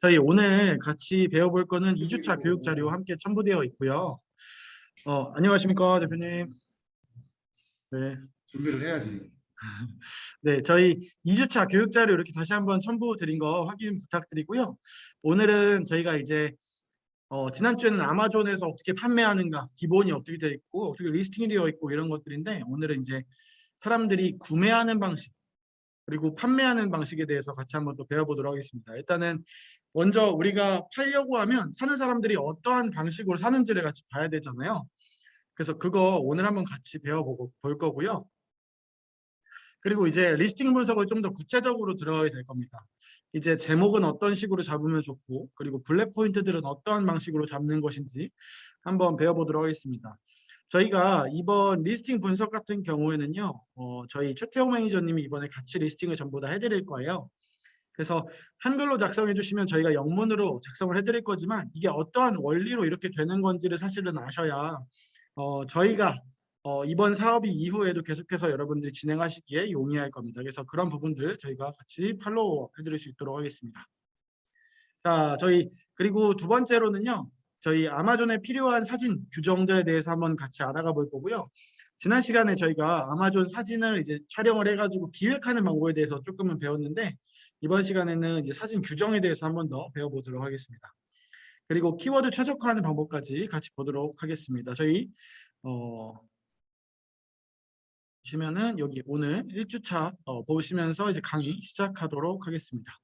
저희 오늘 같이 배워볼 거는 2주차 교육 자료 함께 첨부되어 있고요. 안녕하십니까, 대표님. 네. 준비를 해야지. 네, 저희 2주차 교육 자료 이렇게 다시 한번 첨부 드린 거 확인 부탁드리고요. 오늘은 저희가 이제 지난주에는 아마존에서 어떻게 판매하는가, 기본이 어떻게 되어 있고, 어떻게 리스팅이 되어 있고 이런 것들인데 오늘은 이제 사람들이 구매하는 방식, 그리고 판매하는 방식에 대해서 같이 한번 또 배워보도록 하겠습니다. 일단은 먼저 우리가 팔려고 하면 사는 사람들이 어떠한 방식으로 사는지를 같이 봐야 되잖아요. 그래서 그거 오늘 한번 같이 배워보고 볼 거고요. 그리고 이제 리스팅 분석을 좀 더 구체적으로 들어야 될 겁니다. 이제 제목은 어떤 식으로 잡으면 좋고, 그리고 블랙 포인트들은 어떠한 방식으로 잡는 것인지 한번 배워보도록 하겠습니다. 저희가 이번 리스팅 분석 같은 경우에는요, 저희 최태호 매니저님이 이번에 같이 리스팅을 전부 다 해드릴 거예요. 그래서 한글로 작성해 주시면 저희가 영문으로 작성을 해드릴 거지만 이게 어떠한 원리로 이렇게 되는 건지를 사실은 아셔야 저희가 이번 사업이 이후에도 계속해서 여러분들이 진행하시기에 용이할 겁니다. 그래서 그런 부분들 저희가 같이 팔로우 해드릴 수 있도록 하겠습니다. 자, 저희 그리고 두 번째로는요. 저희 아마존에 필요한 사진 규정들에 대해서 한번 같이 알아가 볼 거고요. 지난 시간에 저희가 아마존 사진을 이제 촬영을 해가지고 기획하는 방법에 대해서 조금은 배웠는데 이번 시간에는 이제 사진 규정에 대해서 한번 더 배워보도록 하겠습니다. 그리고 키워드 최적화하는 방법까지 같이 보도록 하겠습니다. 저희 보시면은 여기 오늘 1주차 보시면서 이제 강의 시작하도록 하겠습니다.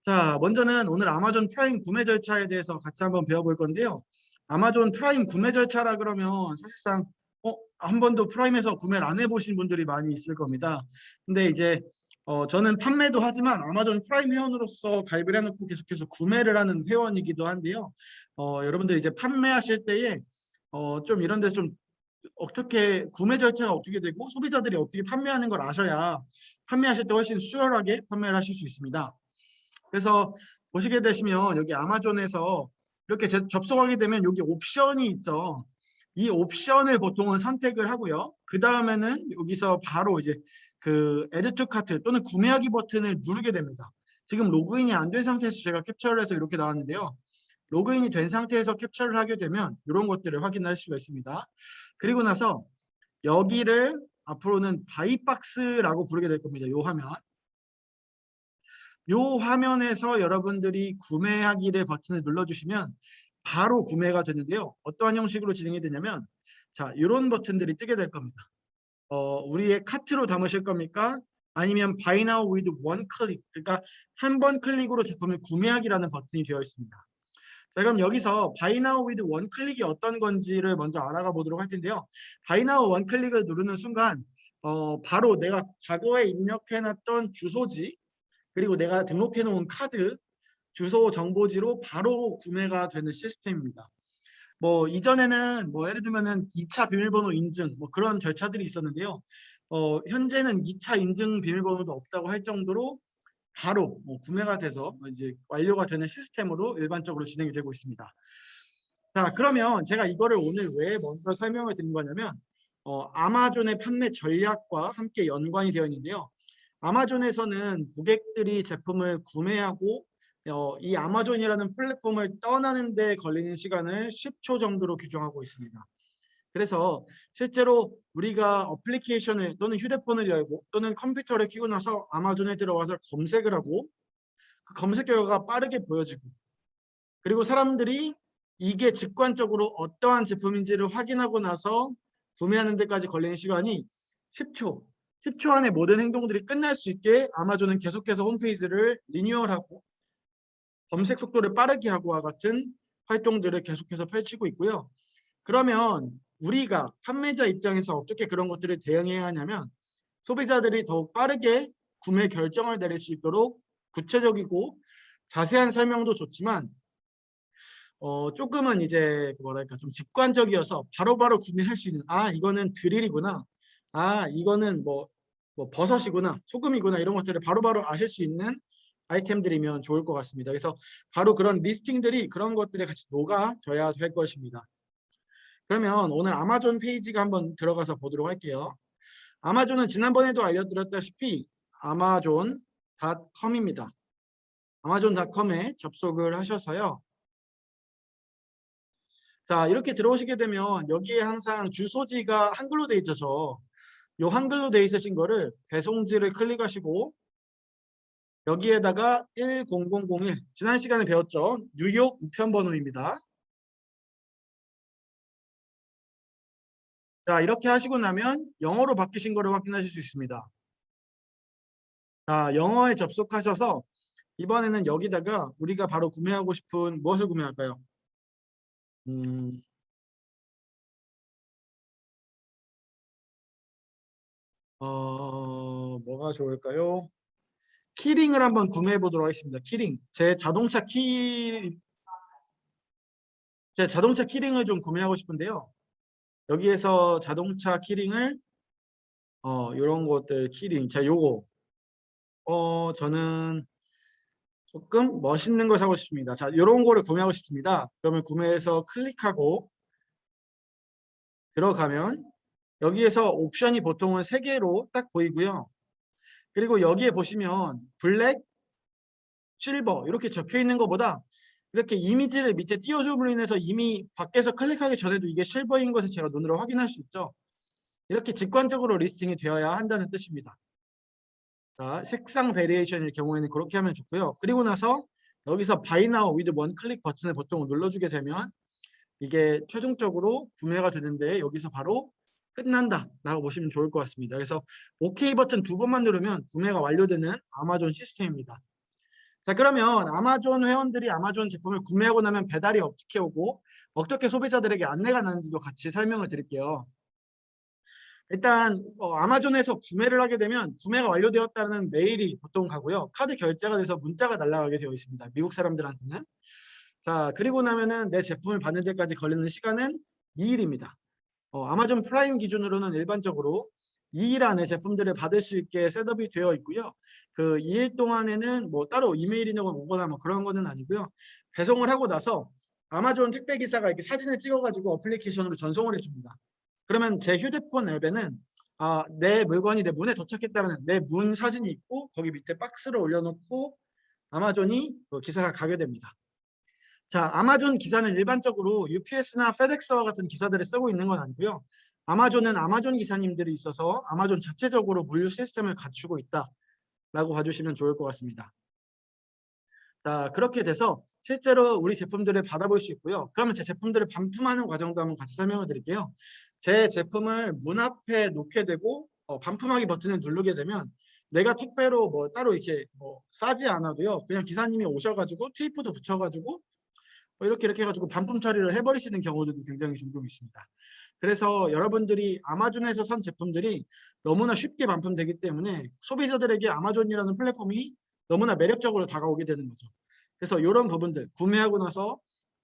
자, 먼저는 오늘 아마존 프라임 구매 절차에 대해서 같이 한번 배워볼 건데요. 아마존 프라임 구매 절차라 그러면 사실상 한 번도 프라임에서 구매를 안 해보신 분들이 많이 있을 겁니다. 근데 이제 저는 판매도 하지만 아마존 프라임 회원으로서 가입을 해놓고 계속해서 구매를 하는 회원이기도 한데요. 여러분들 이제 판매하실 때에 좀 이런 데서 좀 어떻게 구매 절차가 어떻게 되고 소비자들이 어떻게 판매하는 걸 아셔야 판매하실 때 훨씬 수월하게 판매를 하실 수 있습니다. 그래서 보시게 되시면 여기 아마존에서 이렇게 접속하게 되면 여기 옵션이 있죠. 이 옵션을 보통은 선택을 하고요. 그 다음에는 여기서 바로 이제 그 Add to Cart 또는 구매하기 버튼을 누르게 됩니다. 지금 로그인이 안 된 상태에서 제가 캡처를 해서 이렇게 나왔는데요. 로그인이 된 상태에서 캡처를 하게 되면 이런 것들을 확인할 수가 있습니다. 그리고 나서 여기를 앞으로는 바이박스라고 부르게 될 겁니다. 이 화면. 이 화면에서 여러분들이 구매하기를 버튼을 눌러주시면 바로 구매가 되는데요. 어떠한 형식으로 진행이 되냐면 자, 이런 버튼들이 뜨게 될 겁니다. 우리의 카트로 담으실 겁니까? 아니면 Buy Now with One Click, 그러니까 한 번 클릭으로 제품을 구매하기라는 버튼이 되어 있습니다. 자, 그럼 여기서 Buy Now with One Click이 어떤 건지를 먼저 알아가 보도록 할 텐데요. Buy Now One Click을 누르는 순간 바로 내가 과거에 입력해놨던 주소지 그리고 내가 등록해 놓은 카드 주소 정보지로 바로 구매가 되는 시스템입니다. 뭐 이전에는 뭐 예를 들면은 2차 비밀번호 인증 뭐 그런 절차들이 있었는데요. 현재는 2차 인증 비밀번호도 없다고 할 정도로 바로 구매가 돼서 이제 완료가 되는 시스템으로 일반적으로 진행이 되고 있습니다. 자, 그러면 제가 이거를 오늘 왜 먼저 설명을 드린 거냐면 아마존의 판매 전략과 함께 연관이 되어 있는데요. 아마존에서는 고객들이 제품을 구매하고 이 아마존이라는 플랫폼을 떠나는 데 걸리는 시간을 10초 정도로 규정하고 있습니다. 그래서 실제로 우리가 어플리케이션을 또는 휴대폰을 열고 또는 컴퓨터를 켜고 나서 아마존에 들어와서 검색을 하고 그 검색 결과가 빠르게 보여지고 그리고 사람들이 이게 직관적으로 어떠한 제품인지를 확인하고 나서 구매하는 데까지 걸리는 시간이 10초. 10초 안에 모든 행동들이 끝날 수 있게 아마존은 계속해서 홈페이지를 리뉴얼하고 검색 속도를 빠르게 하고와 같은 활동들을 계속해서 펼치고 있고요. 그러면 우리가 판매자 입장에서 어떻게 그런 것들을 대응해야 하냐면 소비자들이 더욱 빠르게 구매 결정을 내릴 수 있도록 구체적이고 자세한 설명도 좋지만 조금은 이제 뭐랄까 좀 직관적이어서 바로바로 구매할 수 있는 이거는 드릴이구나, 이거는 뭐 버섯이구나, 소금이구나 이런 것들을 바로바로 아실 수 있는 아이템들이면 좋을 것 같습니다. 그래서 바로 그런 리스팅들이 그런 것들에 같이 녹아져야 될 것입니다. 그러면 오늘 아마존 페이지가 한번 들어가서 보도록 할게요. 아마존은 지난번에도 알려드렸다시피 아마존.com입니다. 아마존.com에 접속을 하셔서요. 자, 이렇게 들어오시게 되면 여기에 항상 주소지가 한글로 돼 있죠. 요 한글로 돼 있으신 거를 배송지를 클릭하시고 여기에다가 10001 지난 시간에 배웠죠. 뉴욕 우편번호입니다. 자, 이렇게 하시고 나면 영어로 바뀌신 거를 확인하실 수 있습니다. 자, 영어에 접속하셔서 이번에는 여기다가 우리가 바로 구매하고 싶은 무엇을 구매할까요? 뭐가 좋을까요? 키링을 한번 구매해 보도록 하겠습니다. 키링. 제 자동차 키링을 좀 구매하고 싶은데요. 여기에서 자동차 키링을 이런 것들 키링. 자, 요거. 저는 조금 멋있는 걸 사고 싶습니다. 자, 이런 거를 구매하고 싶습니다. 그러면 구매해서 클릭하고 들어가면 여기에서 옵션이 보통은 3개로 딱 보이고요. 그리고 여기에 보시면 블랙, 실버 이렇게 적혀 있는 것보다 이렇게 이미지를 밑에 띄워줌으로 인해서 이미 밖에서 클릭하기 전에도 이게 실버인 것을 제가 눈으로 확인할 수 있죠. 이렇게 직관적으로 리스팅이 되어야 한다는 뜻입니다. 자, 색상 베리에이션일 경우에는 그렇게 하면 좋고요. 그리고 나서 여기서 Buy Now with One 클릭 버튼을 보통 눌러주게 되면 이게 최종적으로 구매가 되는데 여기서 바로 끝난다 라고 보시면 좋을 것 같습니다. 그래서 OK 버튼 2번만 누르면 구매가 완료되는 아마존 시스템입니다. 자, 그러면 아마존 회원들이 아마존 제품을 구매하고 나면 배달이 어떻게 오고 어떻게 소비자들에게 안내가 나는지도 같이 설명을 드릴게요. 일단 아마존에서 구매를 하게 되면 구매가 완료되었다는 메일이 보통 가고요. 카드 결제가 돼서 문자가 날아가게 되어 있습니다. 미국 사람들한테는. 자, 그리고 나면은 내 제품을 받는 데까지 걸리는 시간은 2일입니다. 아마존 프라임 기준으로는 일반적으로 2일 안에 제품들을 받을 수 있게 셋업이 되어 있고요. 그 2일 동안에는 뭐 따로 이메일이 오거나 뭐 그런 거는 아니고요. 배송을 하고 나서 아마존 택배 기사가 이렇게 사진을 찍어가지고 어플리케이션으로 전송을 해줍니다. 그러면 제 휴대폰 앱에는 내 물건이 내 문에 도착했다는 내 문 사진이 있고 거기 밑에 박스를 올려놓고 아마존이 기사가 가게 됩니다. 자, 아마존 기사는 일반적으로 UPS나 페덱스와 같은 기사들을 쓰고 있는 건 아니고요. 아마존은 아마존 기사님들이 있어서 아마존 자체적으로 물류 시스템을 갖추고 있다라고 봐주시면 좋을 것 같습니다. 자, 그렇게 돼서 실제로 우리 제품들을 받아볼 수 있고요. 그러면 제 제품들을 반품하는 과정도 한번 같이 설명을 드릴게요. 제 제품을 문 앞에 놓게 되고 반품하기 버튼을 누르게 되면 내가 택배로 뭐 따로 이렇게 뭐 싸지 않아도요. 그냥 기사님이 오셔가지고 테이프도 붙여가지고 이렇게 해가지고 반품 처리를 해버리시는 경우들도 굉장히 종종 있습니다. 그래서 여러분들이 아마존에서 산 제품들이 너무나 쉽게 반품되기 때문에 소비자들에게 아마존이라는 플랫폼이 너무나 매력적으로 다가오게 되는 거죠. 그래서 이런 부분들 구매하고 나서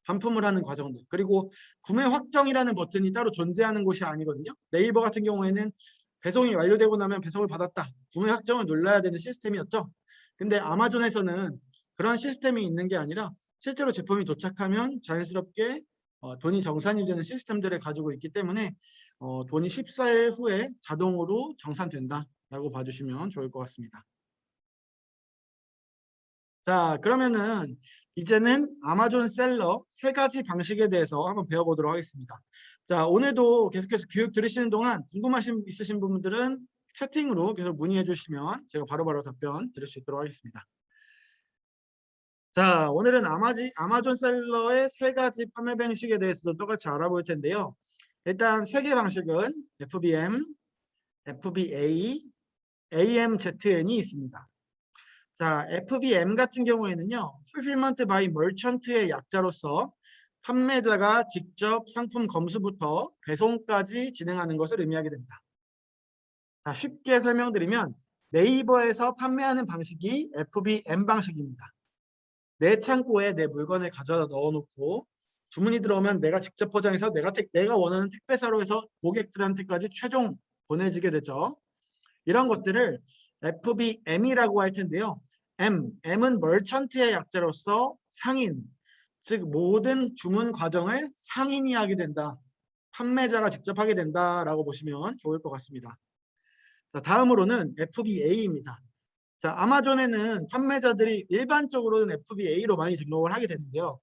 반품을 하는 과정들 그리고 구매 확정이라는 버튼이 따로 존재하는 곳이 아니거든요. 네이버 같은 경우에는 배송이 완료되고 나면 배송을 받았다. 구매 확정을 눌러야 되는 시스템이었죠. 근데 아마존에서는 그런 시스템이 있는 게 아니라 실제로 제품이 도착하면 자연스럽게 돈이 정산이 되는 시스템들을 가지고 있기 때문에 돈이 14일 후에 자동으로 정산된다라고 봐주시면 좋을 것 같습니다. 자, 그러면은 이제는 아마존 셀러 3가지 방식에 대해서 한번 배워보도록 하겠습니다. 자, 오늘도 계속해서 교육 들으시는 동안 궁금하신 있으신 분들은 채팅으로 계속 문의해 주시면 제가 바로바로 답변 드릴 수 있도록 하겠습니다. 자, 오늘은 아마존 셀러의 3가지 판매 방식에 대해서도 똑같이 알아볼 텐데요. 일단 3개 방식은 FBM, FBA, AMZN이 있습니다. 자, FBM 같은 경우에는요. Fulfillment by Merchant의 약자로서 판매자가 직접 상품 검수부터 배송까지 진행하는 것을 의미하게 됩니다. 자, 쉽게 설명드리면 네이버에서 판매하는 방식이 FBM 방식입니다. 내 창고에 내 물건을 가져다 넣어놓고 주문이 들어오면 내가 직접 포장해서 내가 원하는 택배사로 해서 고객들한테까지 최종 보내지게 되죠. 이런 것들을 FBM이라고 할 텐데요. M은 머천트의 약자로서 상인, 즉 모든 주문 과정을 상인이 하게 된다. 판매자가 직접 하게 된다라고 보시면 좋을 것 같습니다. 자, 다음으로는 FBA입니다. 자, 아마존에는 판매자들이 일반적으로는 FBA로 많이 등록을 하게 되는데요.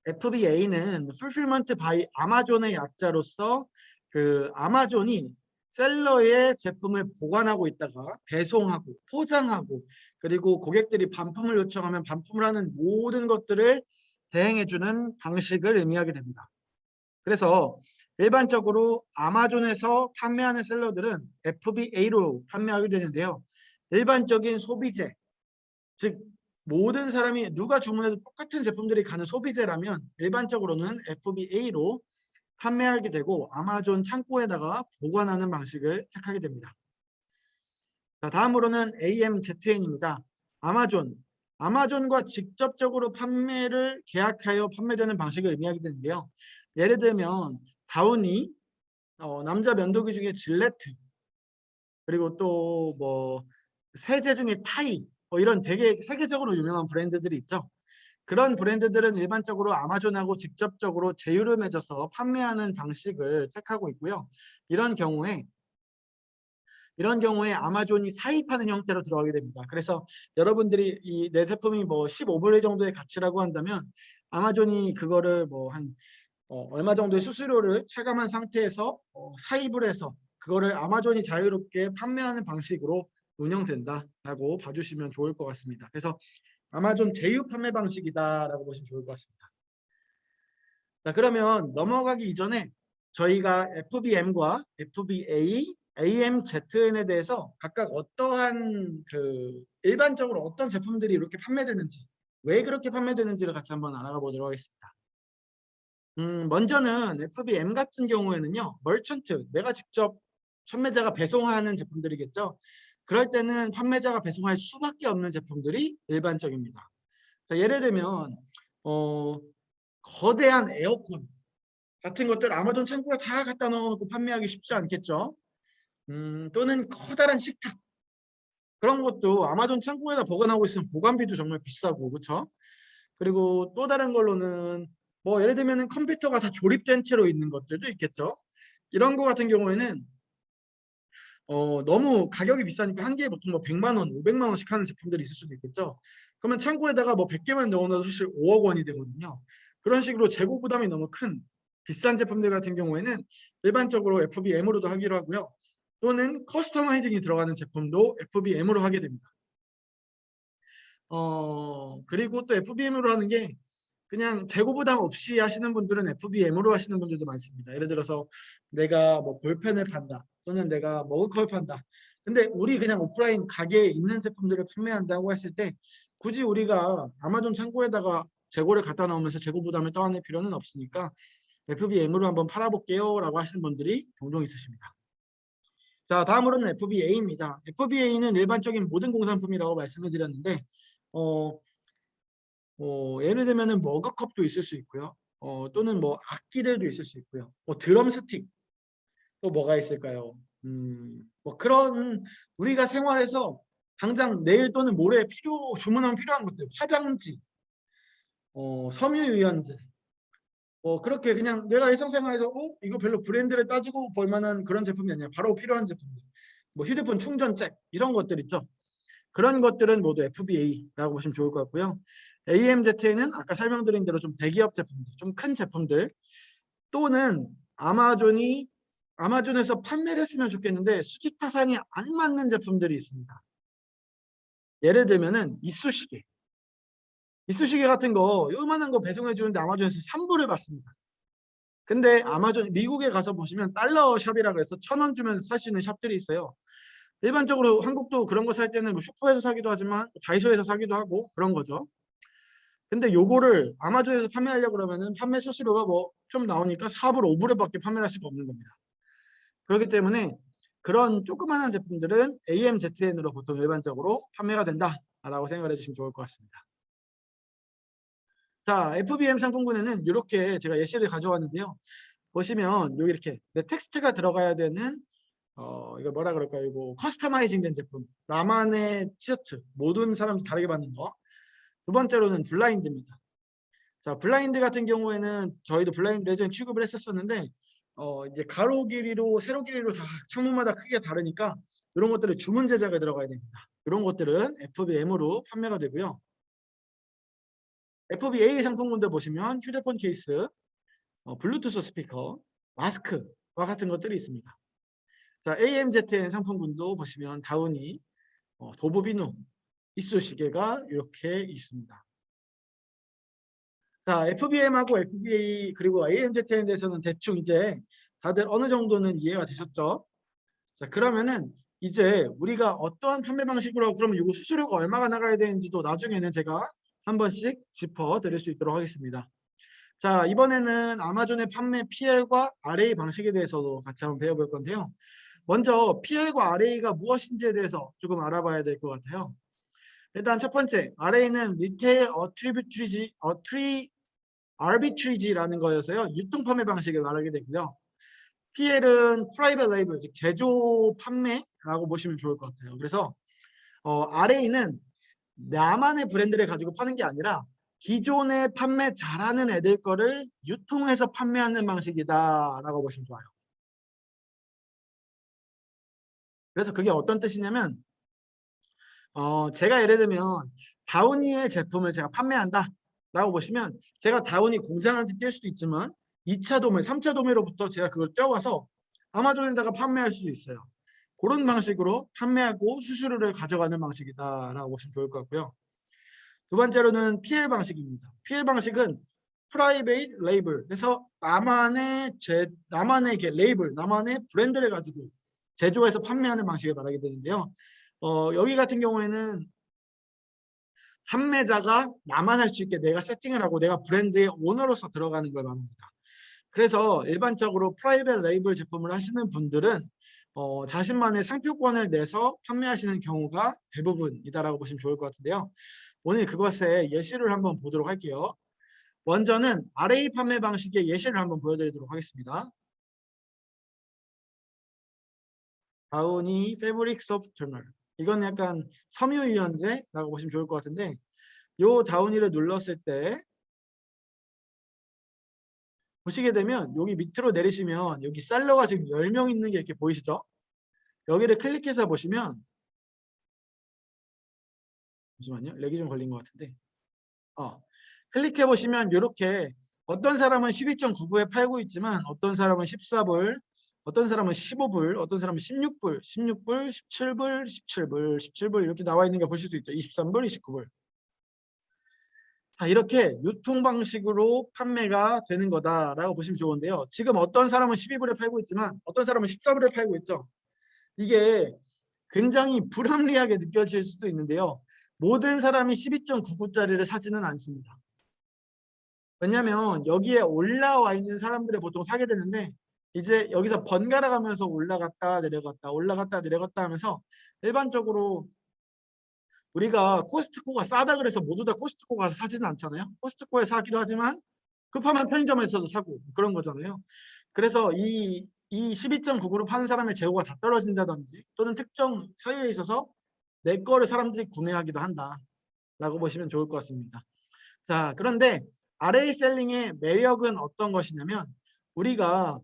FBA는 Fulfillment by 아마존의 약자로서 그 아마존이 셀러의 제품을 보관하고 있다가 배송하고 포장하고 그리고 고객들이 반품을 요청하면 반품을 하는 모든 것들을 대행해주는 방식을 의미하게 됩니다. 그래서 일반적으로 아마존에서 판매하는 셀러들은 FBA로 판매하게 되는데요. 일반적인 소비재, 즉 모든 사람이 누가 주문해도 똑같은 제품들이 가는 소비재라면 일반적으로는 FBA로 판매하게 되고 아마존 창고에다가 보관하는 방식을 택하게 됩니다. 자, 다음으로는 AMZN입니다. 아마존과 직접적으로 판매를 계약하여 판매되는 방식을 의미하게 되는데요. 예를 들면 다우니, 남자 면도기 중에 질레트, 그리고 또 뭐 세제 중에 타이, 이런 되게 세계적으로 유명한 브랜드들이 있죠. 그런 브랜드들은 일반적으로 아마존하고 직접적으로 제휴를 맺어서 판매하는 방식을 택하고 있고요. 이런 경우에 아마존이 사입하는 형태로 들어가게 됩니다. 그래서 여러분들이 이 내 제품이 뭐 15불 정도의 가치라고 한다면 아마존이 그거를 뭐 한 얼마 정도의 수수료를 체감한 상태에서 사입을 해서 그거를 아마존이 자유롭게 판매하는 방식으로 운영된다라고 봐주시면 좋을 것 같습니다. 그래서 아마존 제휴 판매 방식이다라고 보시면 좋을 것 같습니다. 자, 그러면 넘어가기 이전에 저희가 FBM과 FBA, AMZN에 대해서 각각 어떠한 일반적으로 어떤 제품들이 이렇게 판매되는지, 왜 그렇게 판매되는지를 같이 한번 알아가 보도록 하겠습니다. 먼저는 FBM 같은 경우에는요, 멀천트, 내가 직접 판매자가 배송하는 제품들이겠죠. 그럴 때는 판매자가 배송할 수밖에 없는 제품들이 일반적입니다. 자, 예를 들면 거대한 에어컨 같은 것들 아마존 창고에 다 갖다 넣어놓고 판매하기 쉽지 않겠죠. 또는 커다란 식탁, 그런 것도 아마존 창고에다 보관하고 있으면 보관비도 정말 비싸고, 그렇죠? 그리고 또 다른 걸로는 뭐 예를 들면 컴퓨터가 다 조립된 채로 있는 것들도 있겠죠. 이런 거 같은 경우에는 너무 가격이 비싸니까 한 개에 보통 뭐 100만 원, 500만 원씩 하는 제품들이 있을 수도 있겠죠. 그러면 창고에다가 뭐 100개만 넣어놔도 사실 5억 원이 되거든요. 그런 식으로 재고 부담이 너무 큰 비싼 제품들 같은 경우에는 일반적으로 FBM으로도 하기로 하고요. 또는 커스터마이징이 들어가는 제품도 FBM으로 하게 됩니다. 그리고 또 FBM으로 하는 게 그냥 재고 부담 없이 하시는 분들은 FBM으로 하시는 분들도 많습니다. 예를 들어서 내가 뭐 볼펜을 판다 또는 내가 머그컵을 판다. 근데 우리 그냥 오프라인 가게에 있는 제품들을 판매한다고 했을 때 굳이 우리가 아마존 창고에다가 재고를 갖다 놓으면서 재고 부담을 떠안을 필요는 없으니까 FBM으로 한번 팔아볼게요 라고 하시는 분들이 종종 있으십니다. 자, 다음으로는 FBA입니다. FBA는 일반적인 모든 공산품이라고 말씀을 드렸는데 예를 들면은 머그컵도 있을 수 있고요. 또는 뭐 악기들도 있을 수 있고요. 뭐 드럼 스틱, 또 뭐가 있을까요? 뭐 그런 우리가 생활에서 당장 내일 또는 모레 주문하면 필요한 것들, 화장지, 섬유유연제, 그렇게 그냥 내가 일상생활에서 이거 별로 브랜드를 따지고 볼 만한 그런 제품이 아니라 바로 필요한 제품들, 뭐 휴대폰 충전잭 이런 것들 있죠. 그런 것들은 모두 FBA라고 보시면 좋을 것 같고요. AMZ는 아까 설명드린 대로 좀 대기업 제품들, 좀 큰 제품들 또는 아마존에서 판매를 했으면 좋겠는데 수지타산이 안 맞는 제품들이 있습니다. 예를 들면은 이쑤시개 같은 거 요만한 거 배송해 주는데 아마존에서 3불을 받습니다. 근데 아마존 미국에 가서 보시면 달러 샵이라고 해서 1,000원 주면 살 수 있는 샵들이 있어요. 일반적으로 한국도 그런 거 살 때는 뭐 슈퍼에서 사기도 하지만 다이소에서 사기도 하고 그런 거죠. 근데 요거를 아마존에서 판매하려고 그러면은 판매 수수료가 뭐 좀 나오니까 4불, 5불에 밖에 판매할 수가 없는 겁니다. 그렇기 때문에 그런 조그마한 제품들은 AMZN으로 보통 일반적으로 판매가 된다라고 생각을 해주시면 좋을 것 같습니다. 자, FBM 상품군에는 이렇게 제가 예시를 가져왔는데요. 보시면 여기 이렇게 내 텍스트가 들어가야 되는 이거 뭐라 그럴까요? 이거 커스터마이징 된 제품. 나만의 티셔츠. 모든 사람이 다르게 받는 거. 두 번째로는 블라인드입니다. 자, 블라인드 같은 경우에는 저희도 블라인드 예전에 취급을 했었는데 이제 가로 길이로 세로 길이로 다 창문마다 크게 다르니까 이런 것들은 주문 제작에 들어가야 됩니다. 이런 것들은 FBM으로 판매가 되고요. FBA 상품군들 보시면 휴대폰 케이스, 블루투스 스피커, 마스크와 같은 것들이 있습니다. 자, AMZN 상품군도 보시면 다우니, 도브비누, 이쑤시개가 이렇게 있습니다. 자, FBM하고 FBA 그리고 AMZN에 대해서는 대충 이제 다들 어느 정도는 이해가 되셨죠? 자, 그러면은 이제 우리가 어떠한 판매 방식으로 하고 그러면 이거 수수료가 얼마가 나가야 되는지도 나중에는 제가 한 번씩 짚어 드릴 수 있도록 하겠습니다. 자, 이번에는 아마존의 판매 PL과 RA 방식에 대해서도 같이 한번 배워볼 건데요. 먼저 PL과 RA가 무엇인지에 대해서 조금 알아봐야 될 것 같아요. 일단 첫 번째, RA는 Retail Arbitrage라는 거여서요. 유통 판매 방식을 말하게 되고요. PL은 Private Label, 즉 제조 판매라고 보시면 좋을 것 같아요. 그래서 RA는 나만의 브랜드를 가지고 파는 게 아니라 기존에 판매 잘하는 애들 거를 유통해서 판매하는 방식이다라고 보시면 좋아요. 그래서 그게 어떤 뜻이냐면 제가 예를 들면 다우니의 제품을 제가 판매한다 라고 보시면 제가 다우니 공장한테 뛸 수도 있지만 2차 도매, 3차 도매로부터 제가 그걸 쪄와서 아마존에다가 판매할 수도 있어요. 그런 방식으로 판매하고 수수료를 가져가는 방식이다라고 보시면 좋을 것 같고요. 두 번째로는 PL 방식입니다. PL 방식은 프라이베이트 레이블, 그래서 나만의 이렇게 레이블, 나만의 브랜드를 가지고 제조해서 판매하는 방식을 말하게 되는데요. 여기 같은 경우에는 판매자가 나만 할 수 있게 내가 세팅을 하고 내가 브랜드의 오너로서 들어가는 걸 말합니다. 그래서 일반적으로 프라이빗 레이블 제품을 하시는 분들은 자신만의 상표권을 내서 판매하시는 경우가 대부분이다라고 보시면 좋을 것 같은데요. 오늘 그것의 예시를 한번 보도록 할게요. 먼저는 RA 판매 방식의 예시를 한번 보여드리도록 하겠습니다. 다우니 패브릭 소프트널. 이건 약간 섬유유연제라고 보시면 좋을 것 같은데 요 다우니를 눌렀을 때 보시게 되면 여기 밑으로 내리시면 여기 셀러가 지금 10명 있는 게 이렇게 보이시죠? 여기를 클릭해서 보시면 잠시만요. 렉이 좀 걸린 것 같은데 클릭해 보시면 이렇게 어떤 사람은 12.99에 팔고 있지만 어떤 사람은 14불, 어떤 사람은 15불, 어떤 사람은 16불, 16불, 17불, 17불, 17불 이렇게 나와 있는 거 보실 수 있죠. 23불, 29불. 자, 이렇게 유통 방식으로 판매가 되는 거다라고 보시면 좋은데요. 지금 어떤 사람은 12불에 팔고 있지만 어떤 사람은 14불에 팔고 있죠. 이게 굉장히 불합리하게 느껴질 수도 있는데요. 모든 사람이 12.99짜리를 사지는 않습니다. 왜냐하면 여기에 올라와 있는 사람들이 보통 사게 되는데 이제 여기서 번갈아 가면서 올라갔다 내려갔다 올라갔다 내려갔다 하면서 일반적으로 우리가 코스트코가 싸다 그래서 모두 다 코스트코 가서 사지는 않잖아요. 코스트코에 사기도 하지만 급하면 편의점에서도 사고 그런 거잖아요. 그래서 이 12.99로 파는 사람의 재고가 다 떨어진다든지 또는 특정 사유에 있어서 내 거를 사람들이 구매하기도 한다라고 보시면 좋을 것 같습니다. 자, 그런데 RA 셀링의 매력은 어떤 것이냐면 우리가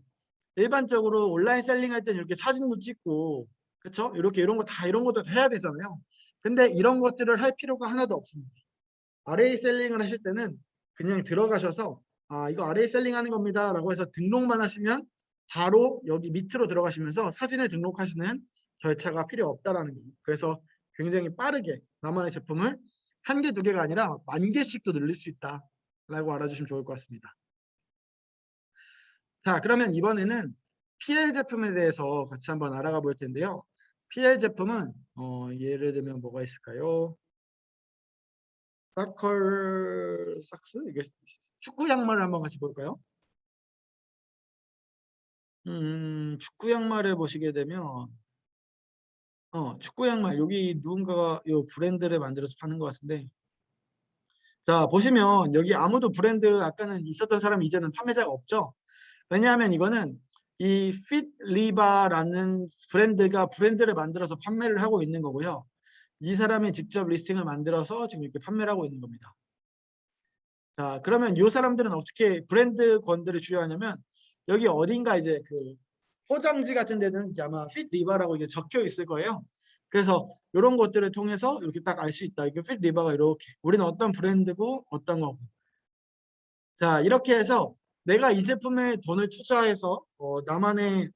일반적으로 온라인 셀링 할 때는 이렇게 사진도 찍고 그렇죠? 이렇게 이런 것도 다 해야 되잖아요. 근데 이런 것들을 할 필요가 하나도 없습니다. RA 셀링을 하실 때는 그냥 들어가셔서 이거 RA 셀링 하는 겁니다 라고 해서 등록만 하시면 바로 여기 밑으로 들어가시면서 사진을 등록하시는 절차가 필요 없다라는 겁니다. 그래서 굉장히 빠르게 나만의 제품을 한 개, 두 개가 아니라 10,000개씩도 늘릴 수 있다 라고 알아주시면 좋을 것 같습니다. 자, 그러면 이번에는 PL 제품에 대해서 같이 한번 알아가 볼 텐데요. PL 제품은 예를 들면 뭐가 있을까요? 사컬 삭스? 이게 축구 양말을 한번 같이 볼까요? 축구 양말을 보시게 되면 축구 양말 여기 누군가가 이 브랜드를 만들어서 파는 것 같은데 자 보시면 여기 아무도 브랜드 아까는 있었던 사람이 이제는 판매자가 없죠. 왜냐하면 이거는 이 핏리바라는 브랜드가 브랜드를 만들어서 판매를 하고 있는 거고요. 이 사람이 직접 리스팅을 만들어서 지금 이렇게 판매를 하고 있는 겁니다. 자, 그러면 이 사람들은 어떻게 브랜드 권들을 주요하냐면 여기 어딘가 이제 그 포장지 같은 데는 이제 아마 핏 리바라고 이게 적혀 있을 거예요. 그래서 이런 것들을 통해서 이렇게 딱 알 수 있다. 이게 핏 리바가 이렇게 우리는 어떤 브랜드고 어떤 거고. 자, 이렇게 해서 내가 이 제품에 돈을 투자해서 나만의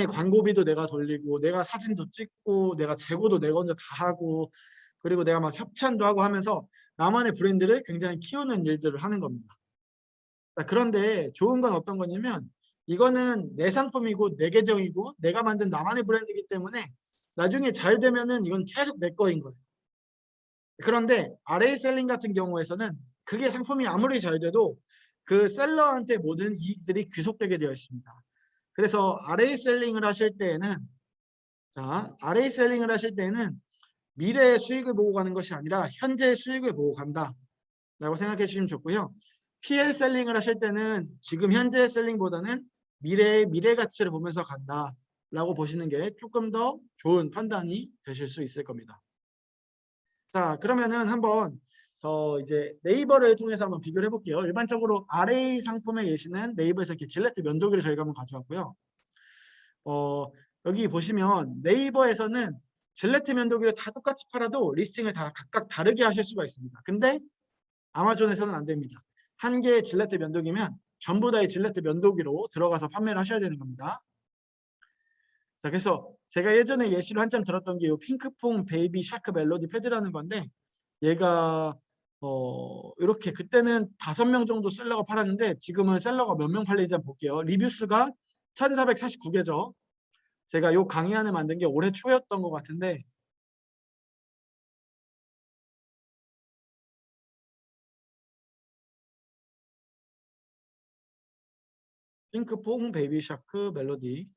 광고비도 내가 돌리고 내가 사진도 찍고 내가 재고도 내가 혼자 다 하고 그리고 내가 막 협찬도 하고 하면서 나만의 브랜드를 굉장히 키우는 일들을 하는 겁니다. 자, 그런데 좋은 건 어떤 거냐면 이거는 내 상품이고 내 계정이고 내가 만든 나만의 브랜드이기 때문에 나중에 잘 되면은 이건 계속 내 거인 거예요. 그런데 RA 셀링 같은 경우에서는 그게 상품이 아무리 잘 돼도 그 셀러한테 모든 이익들이 귀속되게 되어 있습니다. 그래서 RA 셀링을 하실 때에는 RA 셀링을 하실 때에는 미래의 수익을 보고 가는 것이 아니라 현재의 수익을 보고 간다라고 생각해 주시면 좋고요. PL 셀링을 하실 때는 지금 현재의 셀링보다는 미래의 미래 가치를 보면서 간다라고 보시는 게 조금 더 좋은 판단이 되실 수 있을 겁니다. 자, 그러면은 한번 이제 네이버를 통해서 한번 비교를 해볼게요. 일반적으로 RA 상품의 예시는 네이버에서 이렇게 질레트 면도기를 저희가 한번 가져왔고요. 여기 보시면 네이버에서는 질레트 면도기를 다 똑같이 팔아도 리스팅을 다 각각 다르게 하실 수가 있습니다. 근데 아마존에서는 안 됩니다. 한 개의 질레트 면도기면 전부 다의 질레트 면도기로 들어가서 판매를 하셔야 되는 겁니다. 자, 그래서 제가 예전에 예시로 한참 들었던 게 이 핑크퐁 베이비 샤크 멜로디 패드라는 건데 얘가 이렇게 그때는 5명 정도 셀러가 팔았는데 지금은 셀러가 몇 명 팔리지 한번 볼게요. 리뷰 수가 1449개죠. 제가 요 강의안을 만든 게 올해 초였던 것 같은데 핑크퐁 베이비 샤크 멜로디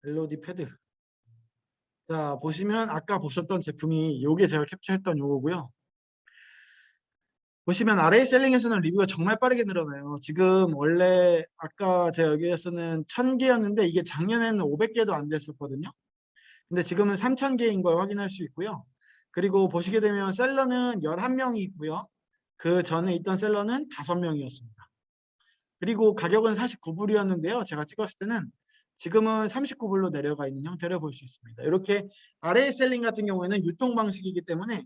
멜로디 패드. 자, 보시면 아까 보셨던 제품이 요게 제가 캡처했던 요거고요. 보시면 RA 셀링에서는 리뷰가 정말 빠르게 늘어나요. 지금 원래 아까 제가 여기에서는 1000개였는데 이게 작년에는 500개도 안 됐었거든요. 근데 지금은 3000개인 걸 확인할 수 있고요. 그리고 보시게 되면 셀러는 11명이 있고요. 그 전에 있던 셀러는 5명이었습니다. 그리고 가격은 49불이었는데요. 제가 찍었을 때는 지금은 39불로 내려가 있는 형태를 볼 수 있습니다. 이렇게 RA 셀링 같은 경우에는 유통 방식이기 때문에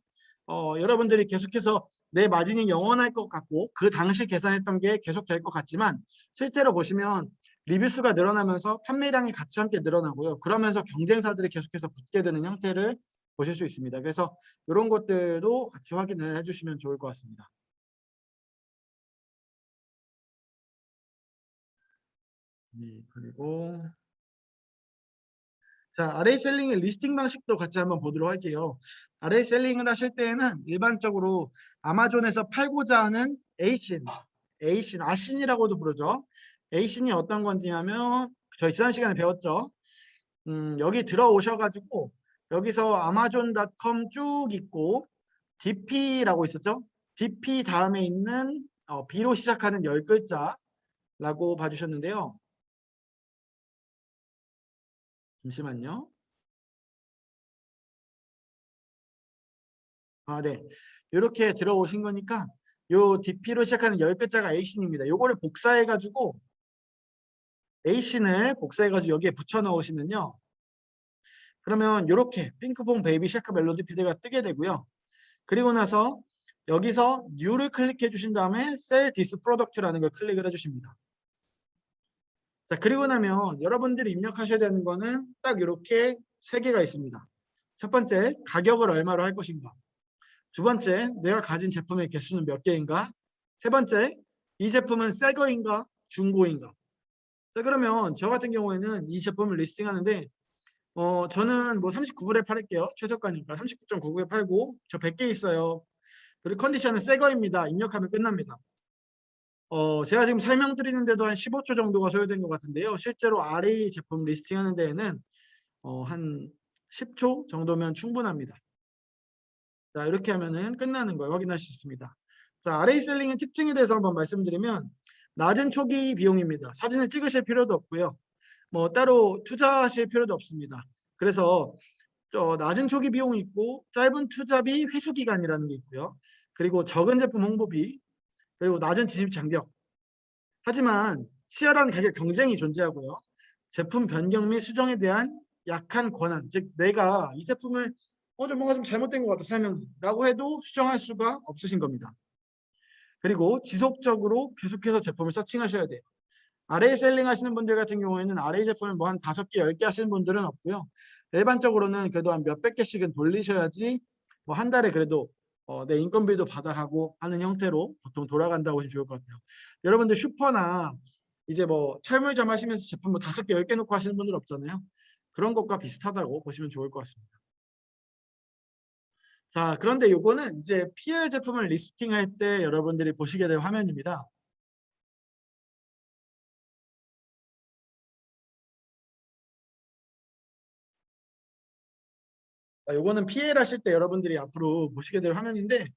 여러분들이 계속해서 내 마진이 영원할 것 같고 그 당시 계산했던 게 계속 될 것 같지만 실제로 보시면 리뷰 수가 늘어나면서 판매량이 같이 함께 늘어나고요. 그러면서 경쟁사들이 계속해서 붙게 되는 형태를 보실 수 있습니다. 그래서 이런 것들도 같이 확인을 해주시면 좋을 것 같습니다. 네, 그리고 자, RA 셀링의 리스팅 방식도 같이 한번 보도록 할게요. RA 셀링을 하실 때에는 일반적으로 아마존에서 팔고자 하는 에이신, 아신이라고도 부르죠. 에이신이 어떤 건지 하면 저희 지난 시간에 배웠죠. 여기 들어오셔가지고 여기서 아마존.com 쭉 있고 DP라고 있었죠. DP 다음에 있는 B로 시작하는 10글자라고 봐주셨는데요. 잠시만요. 네. 이렇게 들어오신 거니까 요 DP로 시작하는 10글자가 에이신입니다. 요거를 복사해가지고 에이신을 복사해가지고 여기에 붙여 넣으시면요. 그러면 이렇게 핑크퐁 베이비 샤크 멜로디 피드가 뜨게 되고요. 그리고 나서 여기서 New를 클릭해 주신 다음에 Sell this Product라는 걸 클릭을 해주십니다. 자, 그리고 나면 여러분들이 입력하셔야 되는 거는 딱 이렇게 3개가 있습니다. 첫 번째, 가격을 얼마로 할 것인가. 두 번째, 내가 가진 제품의 개수는 몇 개인가? 세 번째, 이 제품은 새 거인가 중고인가? 자, 그러면 저 같은 경우에는 이 제품을 리스팅하는데 저는 뭐 39불에 팔을게요. 최저가니까 39.99에 팔고 저 100개 있어요. 그리고 컨디션은 새 거입니다. 입력하면 끝납니다. 제가 지금 설명드리는데도 한 15초 정도가 소요된 것 같은데요. 실제로 RA 제품 리스팅하는 데에는 한 10초 정도면 충분합니다. 자, 이렇게 하면은 끝나는 걸 확인할 수 있습니다. 자, RA 셀링의 특징에 대해서 한번 말씀드리면 낮은 초기 비용입니다. 사진을 찍으실 필요도 없고요. 뭐 따로 투자하실 필요도 없습니다. 그래서 낮은 초기 비용이 있고 짧은 투자비 회수 기간이라는 게 있고요. 그리고 적은 제품 홍보비, 그리고 낮은 진입 장벽. 하지만 치열한 가격 경쟁이 존재하고요. 제품 변경 및 수정에 대한 약한 권한, 즉 내가 이 제품을 좀 뭔가 좀 잘못된 것 같아 설명이라고 해도 수정할 수가 없으신 겁니다. 그리고 지속적으로 계속해서 제품을 서칭하셔야 돼요. RA 셀링 하시는 분들 같은 경우에는 RA 제품을 뭐 한 5개, 10개 하시는 분들은 없고요. 일반적으로는 그래도 한 몇백 개씩은 돌리셔야지 뭐 한 달에 그래도 내 인건비도 받아가고 하는 형태로 보통 돌아간다고 보시면 좋을 것 같아요. 여러분들 슈퍼나 이제 뭐 철물점 하시면서 제품 뭐 5개, 10개 놓고 하시는 분들 없잖아요. 그런 것과 비슷하다고 보시면 좋을 것 같습니다. 자, 그런데 요거는 이제 PL 제품을 리스팅할 때 여러분들이 보시게 될 화면입니다. 요거는 PL 하실 때 여러분들이 앞으로 보시게 될 화면인데,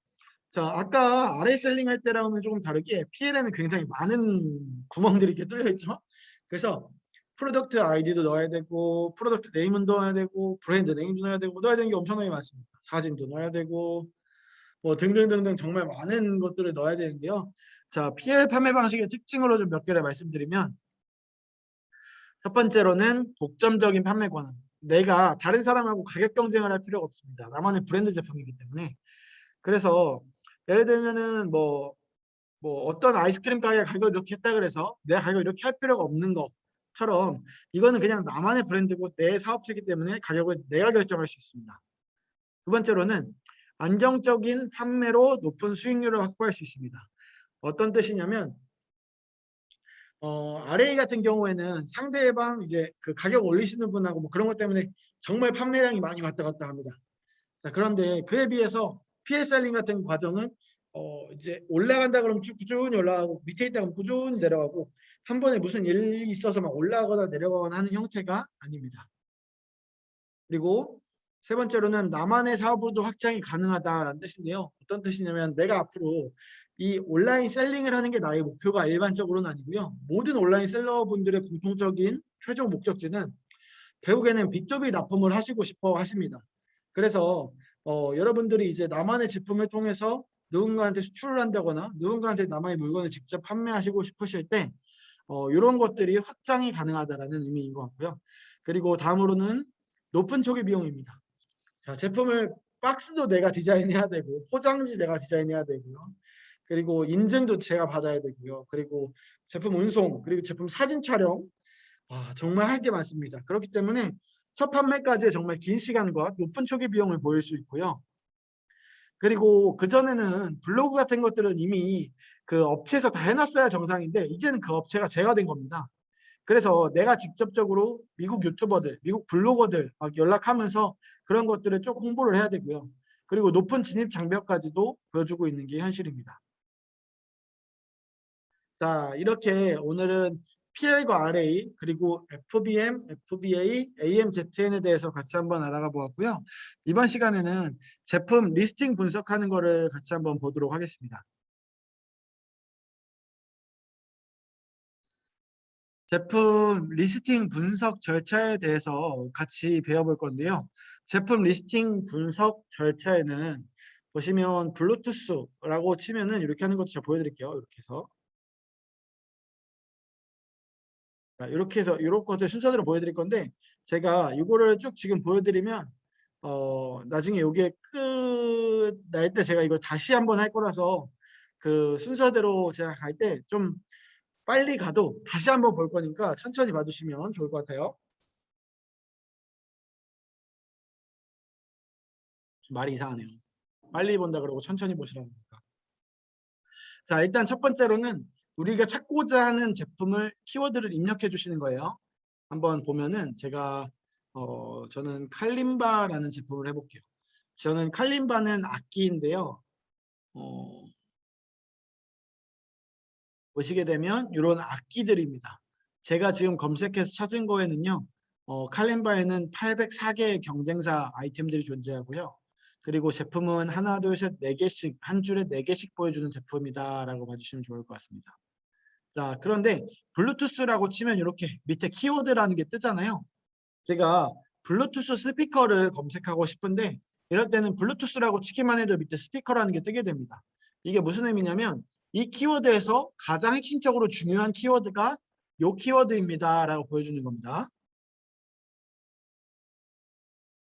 자, 아까 RA 셀링 할 때랑은 조금 다르게 PL에는 굉장히 많은 구멍들이 이렇게 뚫려 있죠. 그래서 프로덕트 아이디도 넣어야 되고, 프로덕트 네임은 넣어야 되고, 브랜드 네임도 넣어야 되고, 넣어야 되는 게 엄청나게 많습니다. 사진도 넣어야 되고, 뭐 등등등등 정말 많은 것들을 넣어야 되는데요. 자, PL 판매 방식의 특징으로 좀 몇 개를 말씀드리면, 첫 번째로는 독점적인 판매 권한. 내가 다른 사람하고 가격 경쟁을 할 필요가 없습니다. 나만의 브랜드 제품이기 때문에. 그래서 예를 들면은 뭐 어떤 아이스크림 가게 가격을 이렇게 했다 그래서 내가 가격을 이렇게 할 필요가 없는 것처럼 이거는 그냥 나만의 브랜드고 내 사업체이기 때문에 가격을 내가 결정할 수 있습니다. 두 번째로는 안정적인 판매로 높은 수익률을 확보할 수 있습니다. 어떤 뜻이냐면 RA 같은 경우에는 상대방 이제 그 가격 올리시는 분하고 뭐 그런 것 때문에 정말 판매량이 많이 왔다 갔다 합니다. 자, 그런데 그에 비해서 PL 셀링 같은 과정은 이제 올라간다 그러면 쭉 꾸준히 올라가고 밑에 있다가 꾸준히 내려가고 한 번에 무슨 일이 있어서 막 올라가거나 내려가거나 하는 형태가 아닙니다. 그리고 세 번째로는 나만의 사업으로도 확장이 가능하다라는 뜻인데요. 어떤 뜻이냐면 내가 앞으로 이 온라인 셀링을 하는 게 나의 목표가 일반적으로는 아니고요. 모든 온라인 셀러분들의 공통적인 최종 목적지는 결국에는 B2B 납품을 하시고 싶어 하십니다. 그래서 여러분들이 이제 나만의 제품을 통해서 누군가한테 수출을 한다거나 누군가한테 나만의 물건을 직접 판매하시고 싶으실 때 이런 것들이 확장이 가능하다라는 의미인 것 같고요. 그리고 다음으로는 높은 초기 비용입니다. 자, 제품을 박스도 내가 디자인해야 되고 포장지 내가 디자인해야 되고요. 그리고 인증도 제가 받아야 되고요. 그리고 제품 운송, 그리고 제품 사진 촬영, 정말 할 게 많습니다. 그렇기 때문에 첫 판매까지 정말 긴 시간과 높은 초기 비용을 보일 수 있고요. 그리고 그전에는 블로그 같은 것들은 이미 그 업체에서 다 해놨어야 정상인데 이제는 그 업체가 제가 된 겁니다. 그래서 내가 직접적으로 미국 유튜버들, 미국 블로거들 막 연락하면서 그런 것들을 쭉 홍보를 해야 되고요. 그리고 높은 진입 장벽까지도 보여주고 있는 게 현실입니다. 자, 이렇게 오늘은 PL과 RA 그리고 FBM, FBA, AMZN에 대해서 같이 한번 알아가 보았고요. 이번 시간에는 제품 리스팅 분석하는 거를 같이 한번 보도록 하겠습니다. 제품 리스팅 분석 절차에 대해서 같이 배워볼 건데요. 제품 리스팅 분석 절차에는 보시면 블루투스라고 치면은 이렇게 하는 것도 제가 보여드릴게요. 이렇게 해서 자, 이렇게 해서 이런 것들 순서대로 보여드릴 건데 제가 이거를 쭉 지금 보여드리면 나중에 이게 끝 날 때 제가 이걸 다시 한번 할 거라서 그 순서대로 제가 갈 때 좀 빨리 가도 다시 한번 볼 거니까 천천히 봐주시면 좋을 것 같아요. 말이 이상하네요. 빨리 본다 그러고 천천히 보시라고 하니까. 자, 일단 첫 번째로는 우리가 찾고자 하는 제품을 키워드를 입력해 주시는 거예요. 한번 보면은 제가 저는 칼림바라는 제품을 해볼게요. 저는 칼림바는 악기인데요. 어, 보시게 되면 이런 악기들입니다. 제가 지금 검색해서 찾은 거에는요. 칼림바에는 804개의 경쟁사 아이템들이 존재하고요. 그리고 제품은 하나, 둘, 셋, 네 개씩 한 줄에 네 개씩 보여주는 제품이다라고 봐주시면 좋을 것 같습니다. 자, 그런데 블루투스라고 치면 이렇게 밑에 키워드라는 게 뜨잖아요. 제가 블루투스 스피커를 검색하고 싶은데 이럴 때는 블루투스라고 치기만 해도 밑에 스피커라는 게 뜨게 됩니다. 이게 무슨 의미냐면 이 키워드에서 가장 핵심적으로 중요한 키워드가 요 키워드입니다라고 보여주는 겁니다.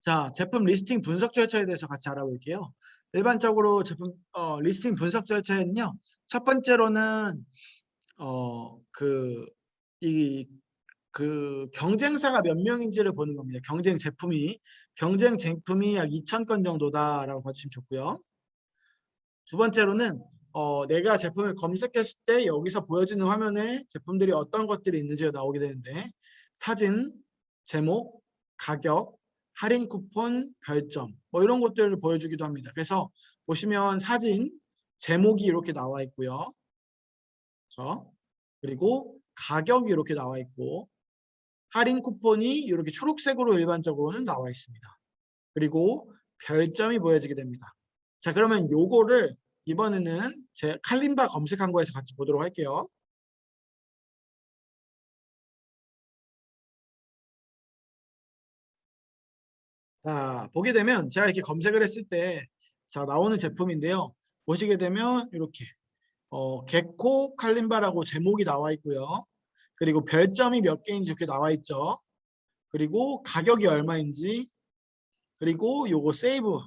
자, 제품 리스팅 분석 절차에 대해서 같이 알아볼게요. 일반적으로 제품 리스팅 분석 절차에는요. 첫 번째로는 이 경쟁사가 몇 명인지를 보는 겁니다. 경쟁 제품이 약 2,000건 정도다라고 봐주시면 좋고요. 두 번째로는 내가 제품을 검색했을 때 여기서 보여지는 화면에 제품들이 어떤 것들이 있는지가 나오게 되는데 사진, 제목, 가격, 할인 쿠폰, 별점 뭐 이런 것들을 보여주기도 합니다. 그래서 보시면 사진, 제목이 이렇게 나와 있고요. 그렇죠? 그리고 가격이 이렇게 나와 있고 할인 쿠폰이 이렇게 초록색으로 일반적으로는 나와 있습니다. 그리고 별점이 보여지게 됩니다. 자, 그러면 요거를 이번에는 제 칼림바 검색한 거에서 같이 보도록 할게요. 자, 보게 되면 제가 이렇게 검색을 했을 때 자, 나오는 제품인데요. 보시게 되면 이렇게 개코 칼림바라고 제목이 나와 있고요. 그리고 별점이 몇 개인지 이렇게 나와 있죠. 그리고 가격이 얼마인지 그리고 요거 세이브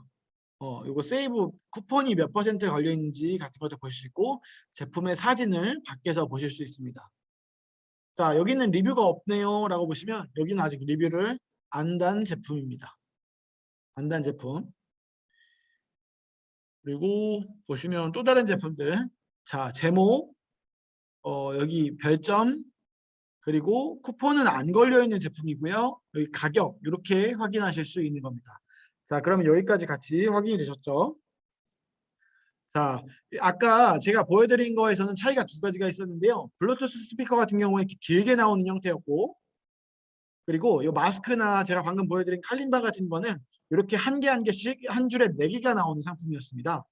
쿠폰이 몇 퍼센트 걸려 있는지 같은 것도 보실 수 있고 제품의 사진을 밖에서 보실 수 있습니다. 자, 여기는 리뷰가 없네요 라고 보시면 여기는 아직 리뷰를 안 단 제품입니다. 안 단 제품. 그리고 보시면 또 다른 제품들. 자, 제목, 여기 별점, 그리고 쿠폰은 안 걸려 있는 제품이고요. 여기 가격 이렇게 확인하실 수 있는 겁니다. 자, 그러면 여기까지 같이 확인이 되셨죠? 자, 아까 제가 보여드린 거에서는 차이가 두 가지가 있었는데요. 블루투스 스피커 같은 경우에 이렇게 길게 나오는 형태였고, 그리고 이 마스크나 제가 방금 보여드린 칼림바 같은 거는 이렇게 한 개 한 개씩 한 줄에 네 개가 나오는 상품이었습니다.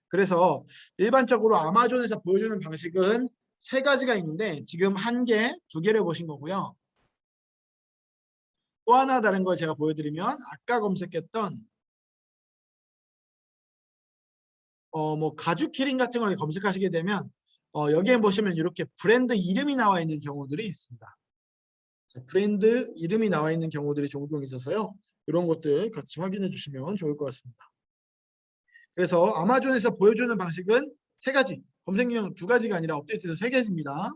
그래서 일반적으로 아마존에서 보여주는 방식은 세 가지가 있는데 지금 한 개, 두 개를 보신 거고요. 또 하나 다른 걸 제가 보여드리면 아까 검색했던 뭐 가죽 키링 같은 걸 검색하시게 되면 여기에 보시면 이렇게 브랜드 이름이 나와 있는 경우들이 있습니다. 자, 브랜드 이름이 나와 있는 경우들이 종종 있어서요. 이런 것들 같이 확인해 주시면 좋을 것 같습니다. 그래서 아마존에서 보여주는 방식은 세 가지, 검색용 두 가지가 아니라 업데이트해서 세 개입니다.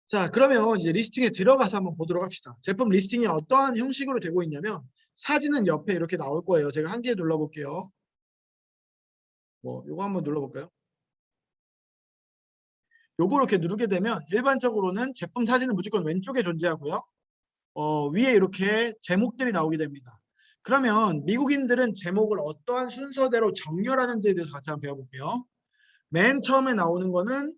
자, 그러면 이제 리스팅에 들어가서 한번 보도록 합시다. 제품 리스팅이 어떠한 형식으로 되고 있냐면 사진은 옆에 이렇게 나올 거예요. 제가 한 개 눌러볼게요. 요거 한번 눌러볼까요? 요거 이렇게 누르게 되면 일반적으로는 제품 사진은 무조건 왼쪽에 존재하고요. 위에 이렇게 제목들이 나오게 됩니다. 그러면 미국인들은 제목을 어떠한 순서대로 정렬하는지에 대해서 같이 한번 배워볼게요. 맨 처음에 나오는 거는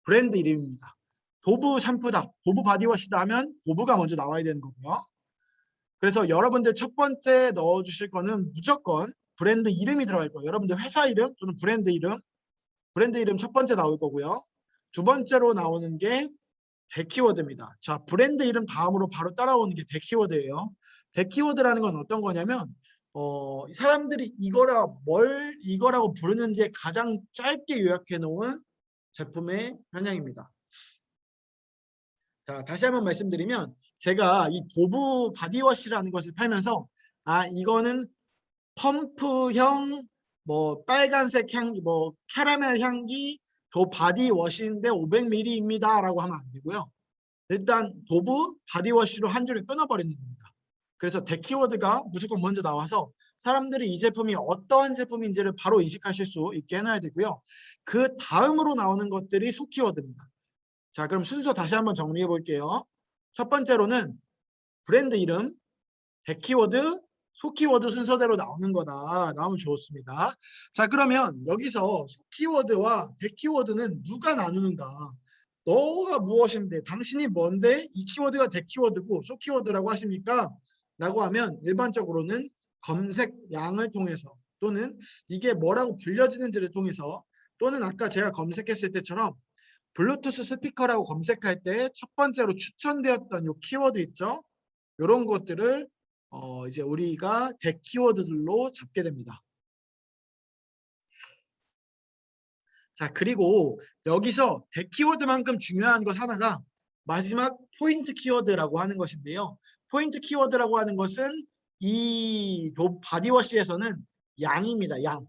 브랜드 이름입니다. 도브 샴푸다, 도브 바디워시다 하면 도브가 먼저 나와야 되는 거고요. 그래서 여러분들 첫 번째 넣어주실 거는 무조건 브랜드 이름이 들어갈 거예요. 여러분들 회사 이름 또는 브랜드 이름 첫 번째 나올 거고요. 두 번째로 나오는 게 대키워드입니다. 자, 브랜드 이름 다음으로 바로 따라오는 게 대키워드예요. 대키워드라는 건 어떤 거냐면 사람들이 이거라고 부르는지에 가장 짧게 요약해 놓은 제품의 편향입니다. 자, 다시 한번 말씀드리면 제가 이 도브 바디워시라는 것을 팔면서 이거는 펌프형 뭐 빨간색 향기 뭐 캐러멜 향기 도 바디워시인데 500ml입니다 라고 하면 안 되고요. 일단 도브 바디워시로 한 줄을 끊어버리는 겁니다. 그래서 대키워드가 무조건 먼저 나와서 사람들이 이 제품이 어떠한 제품인지를 바로 인식하실 수 있게 해놔야 되고요. 그 다음으로 나오는 것들이 소키워드입니다. 자, 그럼 순서 다시 한번 정리해 볼게요. 첫 번째로는 브랜드 이름, 대키워드, 소키워드 순서대로 나오는 거다. 나오면 좋습니다. 자, 그러면 여기서 소키워드와 대키워드는 누가 나누는가? 너가 무엇인데, 당신이 뭔데 이 키워드가 대키워드고 소키워드라고 하십니까? 라고 하면 일반적으로는 검색량을 통해서 또는 이게 뭐라고 불려지는지를 통해서 또는 아까 제가 검색했을 때처럼 블루투스 스피커라고 검색할 때 첫 번째로 추천되었던 요 키워드 있죠? 이런 것들을 이제 우리가 대 키워드들로 잡게 됩니다. 자, 그리고 여기서 대 키워드만큼 중요한 것 하나가 마지막 포인트 키워드라고 하는 것인데요. 포인트 키워드라고 하는 것은 이 바디워시에서는 양입니다. 양.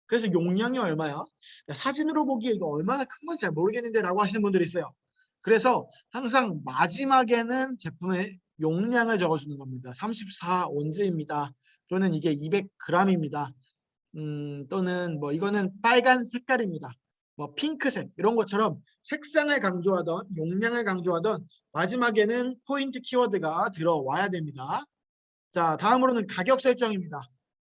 그래서 용량이 얼마야? 야, 사진으로 보기에 이거 얼마나 큰 건지 잘 모르겠는데 라고 하시는 분들이 있어요. 그래서 항상 마지막에는 제품의 용량을 적어주는 겁니다. 34 온즈입니다. 또는 이게 200g입니다. 또는 뭐 이거는 빨간 색깔입니다. 뭐 핑크색 이런 것처럼 색상을 강조하던 용량을 강조하던 마지막에는 포인트 키워드가 들어와야 됩니다. 자, 다음으로는 가격 설정입니다.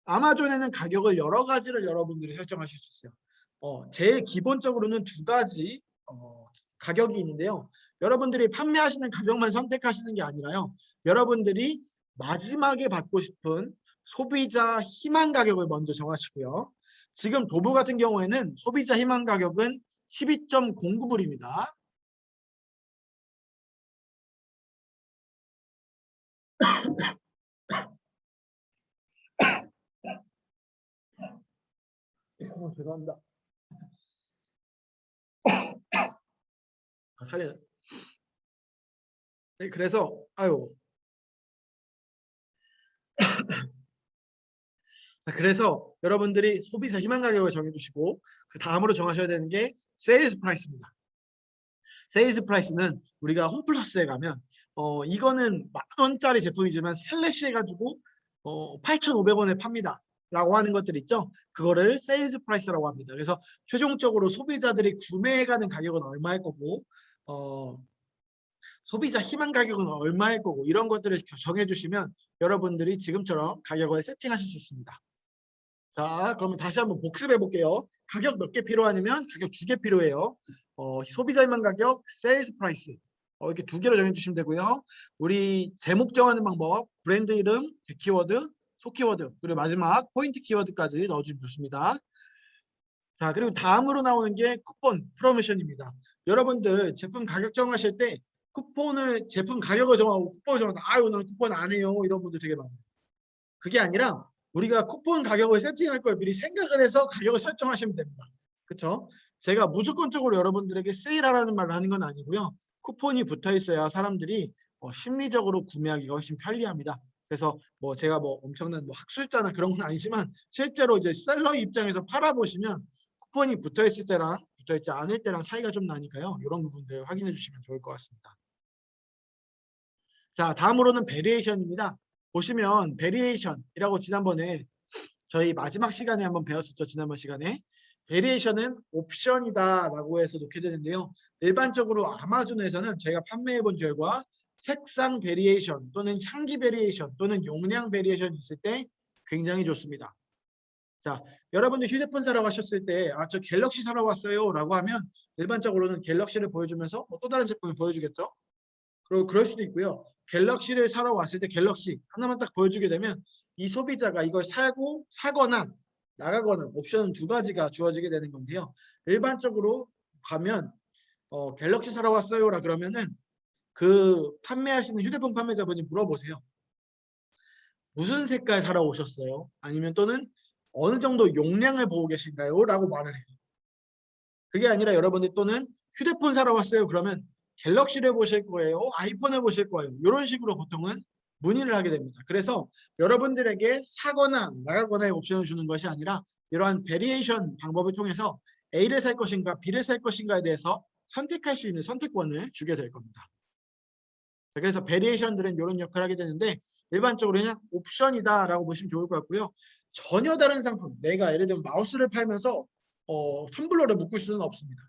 아마존에는 가격을 여러 가지를 여러분들이 설정하실 수 있어요. 제일 기본적으로는 두 가지 가격이 있는데요. 여러분들이 판매하시는 가격만 선택하시는 게 아니라요. 여러분들이 마지막에 받고 싶은 소비자 희망 가격을 먼저 정하시고요. 지금 도브 같은 경우에는 소비자 희망 가격은 12.09불입니다. 죄송합니다. 살려. 네, 그래서 그래서 여러분들이 소비자 희망 가격을 정해주시고 그 다음으로 정하셔야 되는 게 세일즈 프라이스입니다. 세일즈 프라이스는 우리가 홈플러스에 가면 이거는 10,000원짜리 제품이지만 슬래시 해가지고 8,500원에 팝니다 라고 하는 것들 있죠. 그거를 세일즈 프라이스라고 합니다. 그래서 최종적으로 소비자들이 구매해가는 가격은 얼마일 거고 소비자 희망 가격은 얼마일 거고 이런 것들을 정해주시면 여러분들이 지금처럼 가격을 세팅하실 수 있습니다. 자, 그러면 다시 한번 복습해 볼게요. 가격 몇 개 필요하냐면 가격 2개 필요해요. 소비자 희망 가격, 세일즈 프라이스. 이렇게 2개로 정해주시면 되고요. 우리 제목 정하는 방법, 브랜드 이름, 키워드, 소키워드, 그리고 마지막 포인트 키워드까지 넣어주면 좋습니다. 자, 그리고 다음으로 나오는 게 쿠폰, 프로모션입니다. 여러분들 제품 가격 정하실 때 쿠폰을 제품 가격을 정하고 쿠폰을 정하다 아유 나는 쿠폰 안 해요 이런 분들 되게 많아요. 그게 아니라 우리가 쿠폰 가격을 세팅할 걸 미리 생각을 해서 가격을 설정하시면 됩니다. 그렇죠? 제가 무조건적으로 여러분들에게 세일하라는 말을 하는 건 아니고요. 쿠폰이 붙어 있어야 사람들이 심리적으로 구매하기가 훨씬 편리합니다. 그래서 뭐 제가 뭐 엄청난 뭐 학술자나 그런 건 아니지만 실제로 이제 셀러 입장에서 팔아보시면 쿠폰이 붙어 있을 때랑 붙어 있지 않을 때랑 차이가 좀 나니까요. 이런 부분들 확인해 주시면 좋을 것 같습니다. 자, 다음으로는 베리에이션입니다. 보시면 베리에이션이라고 지난번에 저희 마지막 시간에 한번 배웠었죠. 지난번 시간에. 베리에이션은 옵션이다라고 해서 놓게 되는데요. 일반적으로 아마존에서는 제가 판매해 본 결과 색상 베리에이션 또는 향기 베리에이션 또는 용량 베리에이션이 있을 때 굉장히 좋습니다. 자, 여러분들 휴대폰 사러 가셨을 때 저 갤럭시 사러 왔어요 라고 하면 일반적으로는 갤럭시를 보여주면서 또 다른 제품을 보여주겠죠. 그리고 그럴 수도 있고요. 갤럭시를 사러 왔을 때 갤럭시 하나만 딱 보여주게 되면 이 소비자가 이걸 사거나 나가거나 옵션 두 가지가 주어지게 되는 건데요. 일반적으로 가면 갤럭시 사러 왔어요라 그러면은 그 판매하시는 휴대폰 판매자분이 물어보세요. 무슨 색깔 사러 오셨어요? 아니면 또는 어느 정도 용량을 보고 계신가요? 라고 말을 해요. 그게 아니라 여러분들 또는 휴대폰 사러 왔어요. 그러면 갤럭시를 보실 거예요? 아이폰을 보실 거예요? 이런 식으로 보통은 문의를 하게 됩니다. 그래서 여러분들에게 사거나 나가거나의 옵션을 주는 것이 아니라 이러한 베리에이션 방법을 통해서 A를 살 것인가 B를 살 것인가에 대해서 선택할 수 있는 선택권을 주게 될 겁니다. 자, 그래서 베리에이션들은 이런 역할을 하게 되는데 일반적으로 그냥 옵션이다라고 보시면 좋을 것 같고요. 전혀 다른 상품, 내가 예를 들면 마우스를 팔면서 텀블러를 묶을 수는 없습니다.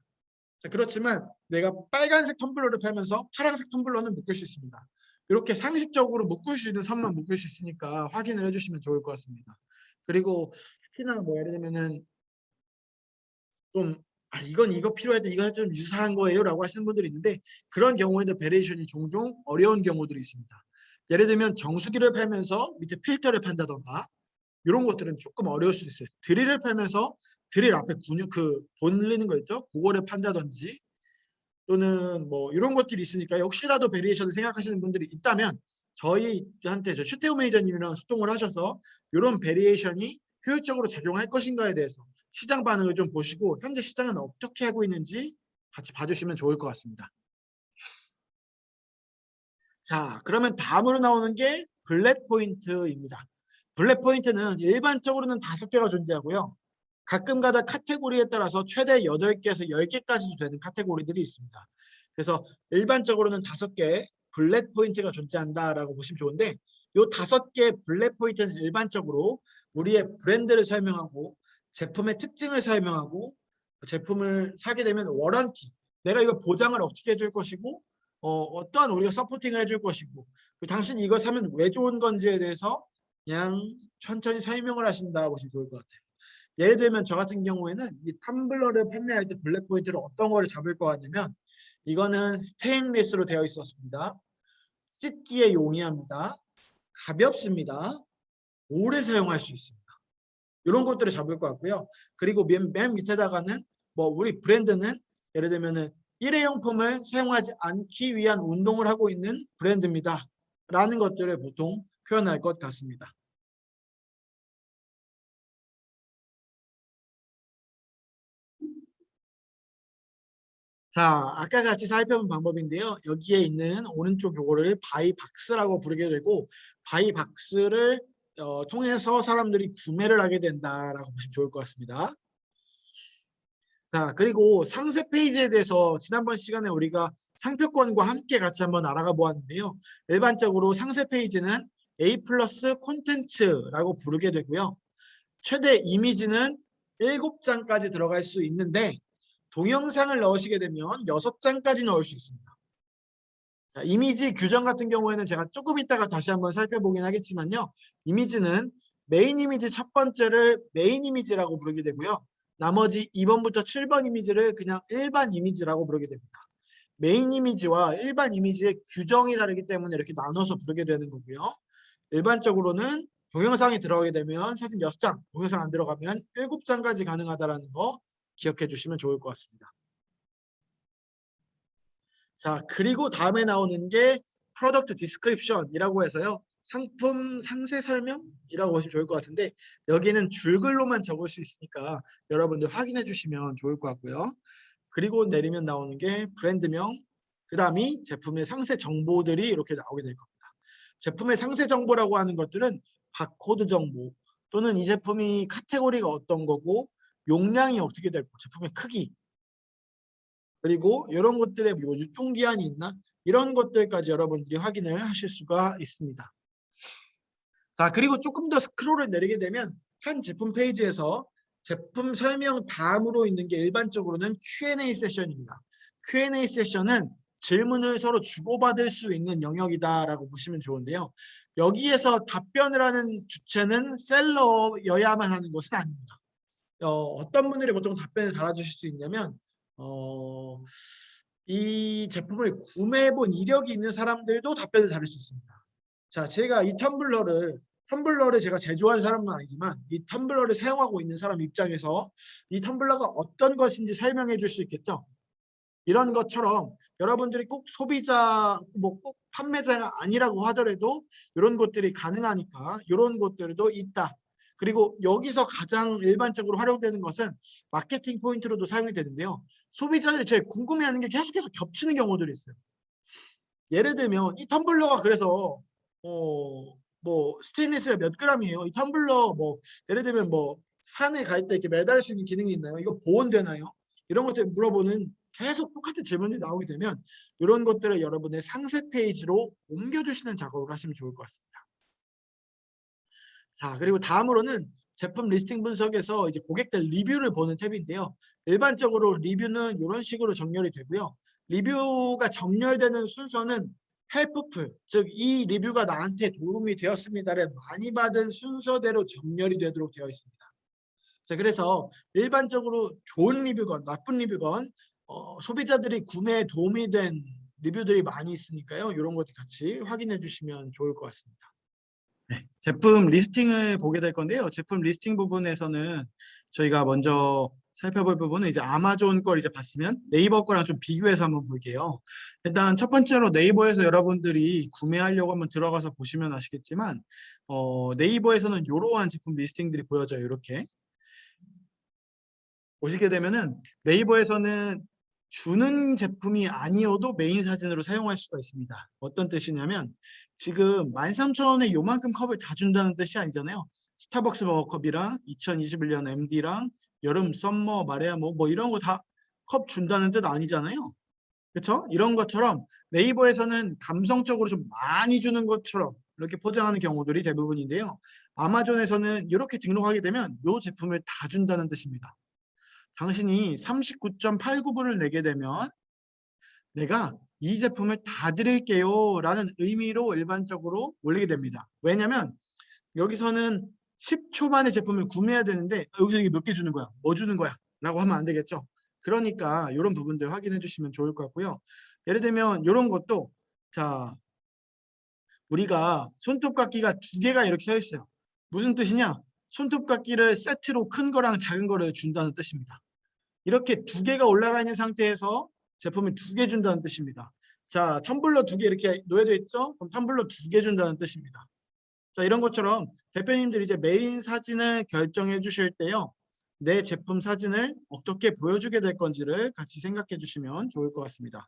자, 그렇지만 내가 빨간색 텀블러를 팔면서 파란색 텀블러는 묶을 수 있습니다. 이렇게 상식적으로 묶을 수 있는 선만 묶을 수 있으니까 확인을 해주시면 좋을 것 같습니다. 그리고 특히나 뭐 예를 들면은 좀 이건 이거 필요할 때 이거 좀 유사한 거예요 라고 하시는 분들이 있는데 그런 경우에도 베리에이션이 종종 어려운 경우들이 있습니다. 예를 들면 정수기를 팔면서 밑에 필터를 판다던가 이런 것들은 조금 어려울 수도 있어요. 드릴을 팔면서 드릴 앞에 근육 돈 흘리는 거 있죠? 그거를 판다든지 또는 뭐 이런 것들이 있으니까 혹시라도 베리에이션을 생각하시는 분들이 있다면 저희한테 슈테오 매니저님이랑 소통을 하셔서 이런 베리에이션이 효율적으로 작용할 것인가에 대해서 시장 반응을 좀 보시고 현재 시장은 어떻게 하고 있는지 같이 봐주시면 좋을 것 같습니다. 자, 그러면 다음으로 나오는 게 블랙 포인트입니다. 블랙 포인트는 일반적으로는 5개가 존재하고요. 가끔가다 카테고리에 따라서 최대 8개에서 10개까지도 되는 카테고리들이 있습니다. 그래서 일반적으로는 5개 블랙 포인트가 존재한다라고 보시면 좋은데 이 5개 블랙 포인트는 일반적으로 우리의 브랜드를 설명하고 제품의 특징을 설명하고 제품을 사게 되면 워런티, 내가 이거 보장을 어떻게 해줄 것이고 어떠한 우리가 서포팅을 해줄 것이고 당신이 이거 사면 왜 좋은 건지에 대해서 그냥 천천히 설명을 하신다 보시면 좋을 것 같아요. 예를 들면 저 같은 경우에는 이 텀블러를 판매할 때 블랙 포인트를 어떤 거를 잡을 것 같냐면 이거는 스테인리스로 되어 있었습니다. 씻기에 용이합니다. 가볍습니다. 오래 사용할 수 있습니다. 이런 것들을 잡을 것 같고요. 그리고 맨 밑에다가는 뭐 우리 브랜드는 예를 들면은 일회용품을 사용하지 않기 위한 운동을 하고 있는 브랜드입니다. 라는 것들을 보통 표현할 것 같습니다. 자, 아까 같이 살펴본 방법인데요. 여기에 있는 오른쪽 요거를 바이박스라고 부르게 되고 바이박스를 통해서 사람들이 구매를 하게 된다라고 보시면 좋을 것 같습니다. 자, 그리고 상세 페이지에 대해서 지난번 시간에 우리가 상표권과 함께 같이 한번 알아가 보았는데요. 일반적으로 상세 페이지는 A 플러스 콘텐츠라고 부르게 되고요. 최대 이미지는 7장까지 들어갈 수 있는데 동영상을 넣으시게 되면 6장까지 넣을 수 있습니다. 자, 이미지 규정 같은 경우에는 제가 조금 이따가 다시 한번 살펴보긴 하겠지만요. 이미지는 메인 이미지 첫 번째를 메인 이미지라고 부르게 되고요. 나머지 2번부터 7번 이미지를 그냥 일반 이미지라고 부르게 됩니다. 메인 이미지와 일반 이미지의 규정이 다르기 때문에 이렇게 나눠서 부르게 되는 거고요. 일반적으로는 동영상이 들어가게 되면 사진 6장, 동영상 안 들어가면 7장까지 가능하다는 거 기억해 주시면 좋을 것 같습니다. 자, 그리고 다음에 나오는 게 프로덕트 디스크립션이라고 해서요. 상품 상세 설명이라고 보시면 좋을 것 같은데 여기는 줄글로만 적을 수 있으니까 여러분들 확인해 주시면 좋을 것 같고요. 그리고 내리면 나오는 게 브랜드명, 그 다음이 제품의 상세 정보들이 이렇게 나오게 될 겁니다. 제품의 상세 정보라고 하는 것들은 바코드 정보 또는 이 제품이 카테고리가 어떤 거고 용량이 어떻게 될고 제품의 크기 그리고 이런 것들에 뭐 유통기한이 있나 이런 것들까지 여러분들이 확인을 하실 수가 있습니다. 자, 그리고 조금 더 스크롤을 내리게 되면 한 제품 페이지에서 제품 설명 다음으로 있는 게 일반적으로는 Q&A 세션입니다. Q&A 세션은 질문을 서로 주고받을 수 있는 영역이다라고 보시면 좋은데요. 여기에서 답변을 하는 주체는 셀러여야만 하는 것은 아닙니다. 어떤 분들이 보통 답변을 달아주실 수 있냐면 이 제품을 구매해본 이력이 있는 사람들도 답변을 달을 수 있습니다. 자, 제가 이 텀블러를 제가 제조한 사람은 아니지만 이 텀블러를 사용하고 있는 사람 입장에서 이 텀블러가 어떤 것인지 설명해 줄 수 있겠죠. 이런 것처럼 여러분들이 꼭 소비자, 뭐 꼭 판매자가 아니라고 하더라도 이런 것들이 가능하니까 이런 것들도 있다. 그리고 여기서 가장 일반적으로 활용되는 것은 마케팅 포인트로도 사용이 되는데요. 소비자들이 제일 궁금해하는 게 계속해서 겹치는 경우들이 있어요. 예를 들면 이 텀블러가 그래서 뭐 스테인리스가 몇 그램이에요? 이 텀블러 뭐 예를 들면 뭐 산에 갈 때 이렇게 매달릴 수 있는 기능이 있나요? 이거 보온되나요? 이런 것들 물어보는 계속 똑같은 질문이 나오게 되면 이런 것들을 여러분의 상세 페이지로 옮겨주시는 작업을 하시면 좋을 것 같습니다. 자, 그리고 다음으로는 제품 리스팅 분석에서 이제 고객들 리뷰를 보는 탭인데요. 일반적으로 리뷰는 이런 식으로 정렬이 되고요. 리뷰가 정렬되는 순서는 헬프풀, 즉 이 리뷰가 나한테 도움이 되었습니다를 많이 받은 순서대로 정렬이 되도록 되어 있습니다. 자, 그래서 일반적으로 좋은 리뷰건 나쁜 리뷰건 소비자들이 구매에 도움이 된 리뷰들이 많이 있으니까요. 이런 것도 같이 확인해 주시면 좋을 것 같습니다. 네, 제품 리스팅을 보게 될 건데요. 제품 리스팅 부분에서는 저희가 먼저 살펴볼 부분은 이제 아마존 걸 이제 봤으면 네이버 거랑 좀 비교해서 한번 볼게요. 일단 첫 번째로 네이버에서 여러분들이 구매하려고 한번 들어가서 보시면 아시겠지만 네이버에서는 이러한 제품 리스팅들이 보여져요. 이렇게 보시게 되면은 네이버에서는 주는 제품이 아니어도 메인 사진으로 사용할 수가 있습니다. 어떤 뜻이냐면 지금 13,000원에 요만큼 컵을 다 준다는 뜻이 아니잖아요. 스타벅스 머그컵이랑 2021년 MD랑 여름 썸머 마레아 뭐 이런 거 다 컵 준다는 뜻 아니잖아요. 그렇죠? 이런 것처럼 네이버에서는 감성적으로 좀 많이 주는 것처럼 이렇게 포장하는 경우들이 대부분인데요. 아마존에서는 이렇게 등록하게 되면 이 제품을 다 준다는 뜻입니다. 당신이 39.89불을 내게 되면 내가 이 제품을 다 드릴게요 라는 의미로 일반적으로 올리게 됩니다. 왜냐하면 여기서는 10초 만에 제품을 구매해야 되는데 여기서 이게 몇 개 주는 거야? 뭐 주는 거야? 라고 하면 안 되겠죠. 그러니까 이런 부분들 확인해 주시면 좋을 것 같고요. 예를 들면 이런 것도 자 우리가 손톱깎이가 두 개가 이렇게 서 있어요. 무슨 뜻이냐? 손톱깎이를 세트로 큰 거랑 작은 거를 준다는 뜻입니다. 이렇게 두 개가 올라가 있는 상태에서 제품을 두 개 준다는 뜻입니다. 자, 텀블러 두 개 이렇게 놓여져 있죠? 그럼 텀블러 두 개 준다는 뜻입니다. 자, 이런 것처럼 대표님들이 이제 메인 사진을 결정해 주실 때요. 내 제품 사진을 어떻게 보여주게 될 건지를 같이 생각해 주시면 좋을 것 같습니다.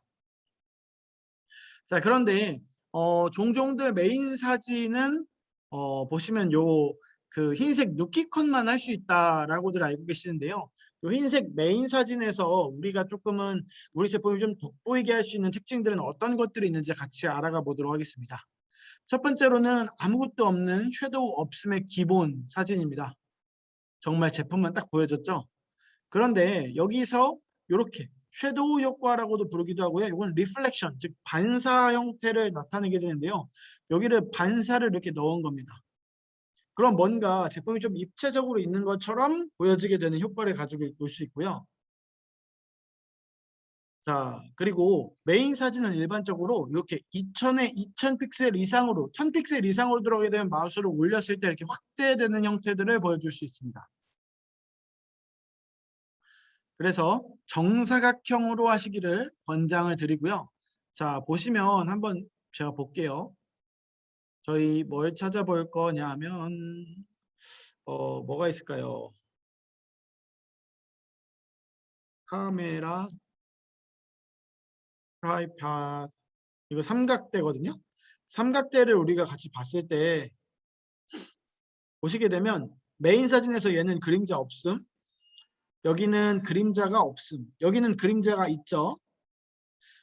자, 그런데 종종들 메인 사진은 보시면 요 그 흰색 누키컷만 할 수 있다라고들 알고 계시는데요. 요 흰색 메인 사진에서 우리가 조금은 우리 제품이 좀 돋보이게 할 수 있는 특징들은 어떤 것들이 있는지 같이 알아가 보도록 하겠습니다. 첫 번째로는 아무것도 없는 섀도우 없음의 기본 사진입니다. 정말 제품만 딱 보여졌죠. 그런데 여기서 이렇게 섀도우 효과라고도 부르기도 하고요. 이건 리플렉션, 즉 반사 형태를 나타내게 되는데요. 여기를 반사를 이렇게 넣은 겁니다. 그럼 뭔가 제품이 좀 입체적으로 있는 것처럼 보여지게 되는 효과를 가지고 올 수 있고요. 자, 그리고 메인 사진은 일반적으로 이렇게 2000에 2000 픽셀 이상으로 1000 픽셀 이상으로 들어가게 되면 마우스를 올렸을 때 이렇게 확대되는 형태들을 보여줄 수 있습니다. 그래서 정사각형으로 하시기를 권장을 드리고요. 자, 보시면 한번 제가 볼게요. 저희 뭘 찾아볼 거냐 하면 뭐가 있을까요? 카메라, 트라이팟, 이거 삼각대거든요. 삼각대를 우리가 같이 봤을 때 보시게 되면 메인 사진에서 얘는 그림자 없음, 여기는 그림자가 없음, 여기는 그림자가 있죠.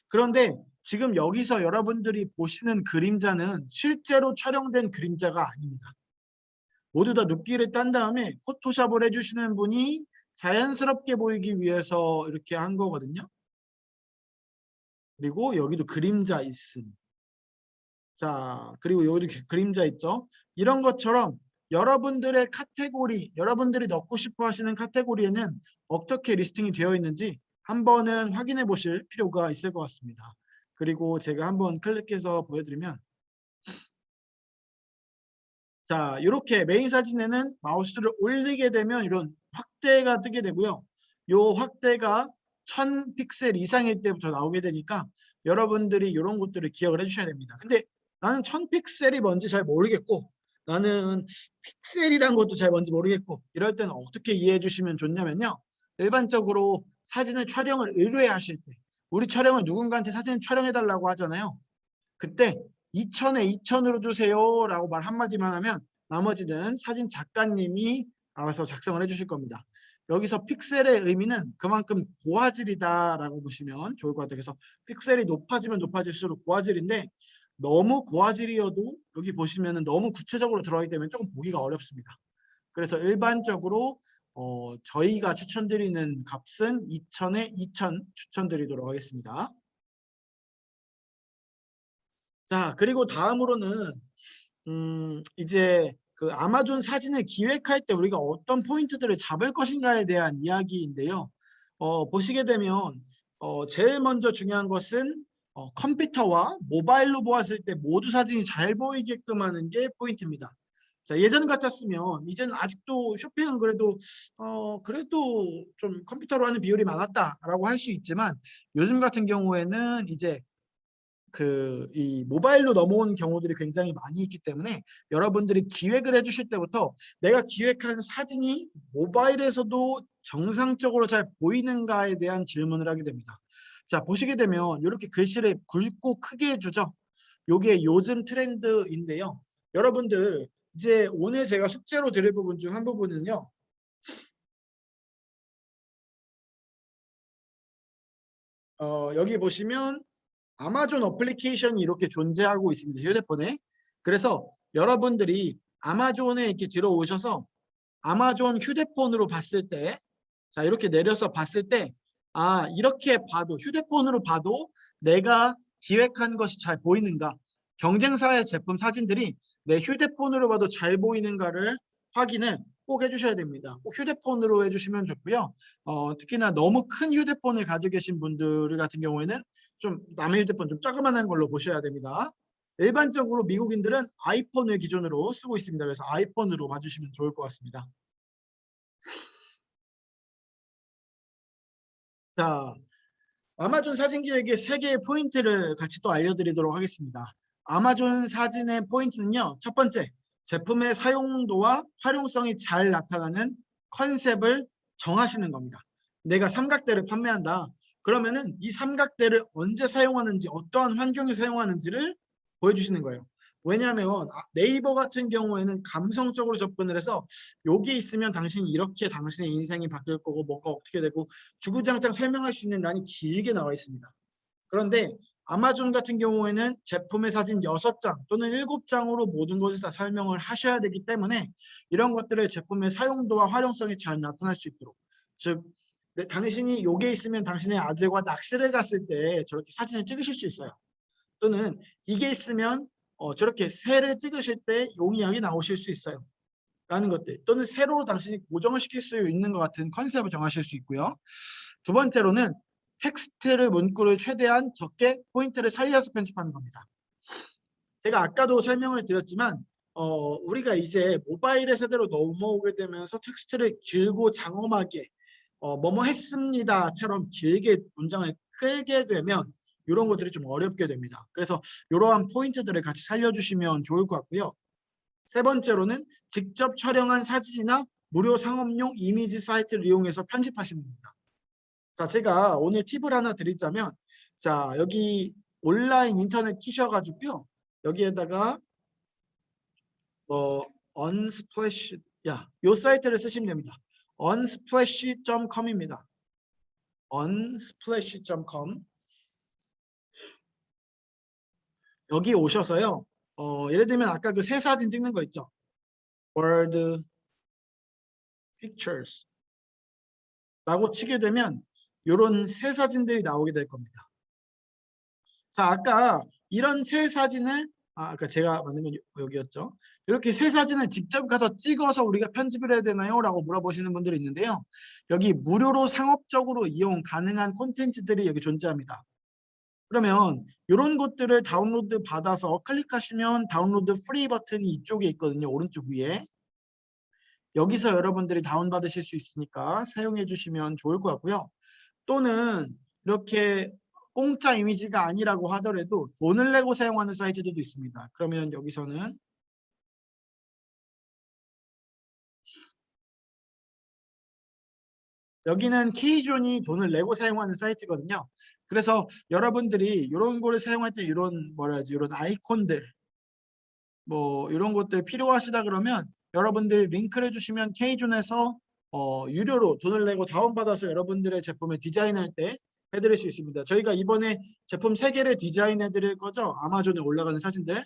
그런데 지금 여기서 여러분들이 보시는 그림자는 실제로 촬영된 그림자가 아닙니다. 모두 다 눕기를 딴 다음에 포토샵을 해주시는 분이 자연스럽게 보이기 위해서 이렇게 한 거거든요. 그리고 여기도 그림자 있음. 자, 그리고 여기도 그림자 있죠. 이런 것처럼 여러분들의 카테고리, 여러분들이 넣고 싶어 하시는 카테고리에는 어떻게 리스팅이 되어 있는지 한번은 확인해 보실 필요가 있을 것 같습니다. 그리고 제가 한번 클릭해서 보여드리면 자, 이렇게 메인 사진에는 마우스를 올리게 되면 이런 확대가 뜨게 되고요. 이 확대가 1000 픽셀 이상일 때부터 나오게 되니까 여러분들이 이런 것들을 기억을 해주셔야 됩니다. 근데 나는 1000 픽셀이 뭔지 잘 모르겠고 나는 픽셀이란 것도 잘 뭔지 모르겠고 이럴 때는 어떻게 이해해 주시면 좋냐면요. 일반적으로 사진을 촬영을 의뢰하실 때 우리 촬영을 누군가한테 사진을 촬영해 달라고 하잖아요. 그때 2000에 2000으로 주세요 라고 말 한마디만 하면 나머지는 사진 작가님이 알아서 작성을 해주실 겁니다. 여기서 픽셀의 의미는 그만큼 고화질이다 라고 보시면 좋을 것 같아요. 그래서 픽셀이 높아지면 높아질수록 고화질인데 너무 고화질이어도 여기 보시면 너무 구체적으로 들어가기 때문에 조금 보기가 어렵습니다. 그래서 일반적으로 저희가 추천드리는 값은 2000에 2000 추천드리도록 하겠습니다. 자, 그리고 다음으로는 이제 그 아마존 사진을 기획할 때 우리가 어떤 포인트들을 잡을 것인가에 대한 이야기인데요. 보시게 되면 제일 먼저 중요한 것은 컴퓨터와 모바일로 보았을 때 모두 사진이 잘 보이게끔 하는 게 포인트입니다. 자, 예전 같았으면 이제는 아직도 쇼핑은 그래도 그래도 좀 컴퓨터로 하는 비율이 많았다라고 할 수 있지만 요즘 같은 경우에는 이제 이 모바일로 넘어오는 경우들이 굉장히 많이 있기 때문에 여러분들이 기획을 해주실 때부터 내가 기획한 사진이 모바일에서도 정상적으로 잘 보이는가에 대한 질문을 하게 됩니다. 자, 보시게 되면 이렇게 글씨를 굵고 크게 해주죠. 요게 요즘 트렌드인데요. 여러분들 이제 오늘 제가 숙제로 드릴 부분 중 한 부분은요. 여기 보시면 아마존 어플리케이션이 이렇게 존재하고 있습니다. 휴대폰에. 그래서 여러분들이 아마존에 이렇게 들어오셔서 아마존 휴대폰으로 봤을 때, 자, 이렇게 내려서 봤을 때, 아, 이렇게 봐도, 휴대폰으로 봐도 내가 기획한 것이 잘 보이는가, 경쟁사의 제품 사진들이 내 휴대폰으로 봐도 잘 보이는가를 확인을 꼭 해주셔야 됩니다. 꼭 휴대폰으로 해주시면 좋고요. 특히나 너무 큰 휴대폰을 가지고 계신 분들 같은 경우에는 좀 남의 휴대폰 좀 조그만한 걸로 보셔야 됩니다. 일반적으로 미국인들은 아이폰을 기준으로 쓰고 있습니다. 그래서 아이폰으로 봐주시면 좋을 것 같습니다. 자, 아마존 사진 기획의 3개의 포인트를 같이 또 알려드리도록 하겠습니다. 아마존 사진의 포인트는요. 첫 번째, 제품의 사용도와 활용성이 잘 나타나는 컨셉을 정하시는 겁니다. 내가 삼각대를 판매한다. 그러면은 이 삼각대를 언제 사용하는지, 어떠한 환경에 사용하는지를 보여주시는 거예요. 왜냐하면 네이버 같은 경우에는 감성적으로 접근을 해서 여기 있으면 당신이 이렇게 당신의 인생이 바뀔 거고 뭐가 어떻게 되고 주구장창 설명할 수 있는 란이 길게 나와 있습니다. 그런데 아마존 같은 경우에는 제품의 사진 6장 또는 7장으로 모든 것을 다 설명을 하셔야 되기 때문에 이런 것들을 제품의 사용도와 활용성이 잘 나타날 수 있도록, 즉 당신이 여기에 있으면 당신의 아들과 낚시를 갔을 때 저렇게 사진을 찍으실 수 있어요. 또는 이게 있으면 저렇게 새를 찍으실 때 용이하게 나오실 수 있어요. 라는 것들, 또는 새로 당신이 고정을 시킬 수 있는 것 같은 컨셉을 정하실 수 있고요. 두 번째로는 텍스트를 문구를 최대한 적게 포인트를 살려서 편집하는 겁니다. 제가 아까도 설명을 드렸지만 우리가 이제 모바일의 세대로 넘어오게 되면서 텍스트를 길고 장엄하게 뭐뭐 했습니다처럼 길게 문장을 끌게 되면 이런 것들이 좀 어렵게 됩니다. 그래서 이러한 포인트들을 같이 살려주시면 좋을 것 같고요. 세 번째로는 직접 촬영한 사진이나 무료 상업용 이미지 사이트를 이용해서 편집하시는 겁니다. 자, 제가 오늘 팁을 하나 드리자면, 자, 여기 온라인 인터넷 키셔가지고요. 여기에다가 unsplash, 요 사이트를 쓰시면 됩니다. unsplash.com입니다. unsplash.com. 여기 오셔서요. 예를 들면 아까 그 새 사진 찍는 거 있죠. World Pictures 라고 치게 되면 이런 새 사진들이 나오게 될 겁니다. 자, 아까 이런 새 사진을 아까 제가 만든 건 여기였죠. 이렇게 새 사진을 직접 가서 찍어서 우리가 편집을 해야 되나요? 라고 물어보시는 분들이 있는데요. 여기 무료로 상업적으로 이용 가능한 콘텐츠들이 여기 존재합니다. 그러면 이런 것들을 다운로드 받아서 클릭하시면 다운로드 프리 버튼이 이쪽에 있거든요. 오른쪽 위에. 여기서 여러분들이 다운받으실 수 있으니까 사용해 주시면 좋을 것 같고요. 또는 이렇게 공짜 이미지가 아니라고 하더라도 돈을 내고 사용하는 사이트들도 있습니다. 그러면 여기서는 여기는 K존이 돈을 내고 사용하는 사이트거든요. 그래서 여러분들이 이런 거를 사용할 때 이런 이런 아이콘들 이런 것들 필요하시다 그러면 여러분들이 링크를 해주시면 K존에서 유료로 돈을 내고 다운받아서 여러분들의 제품을 디자인할 때 해드릴 수 있습니다. 저희가 이번에 제품 3개를 디자인해 드릴 거죠. 아마존에 올라가는 사진들.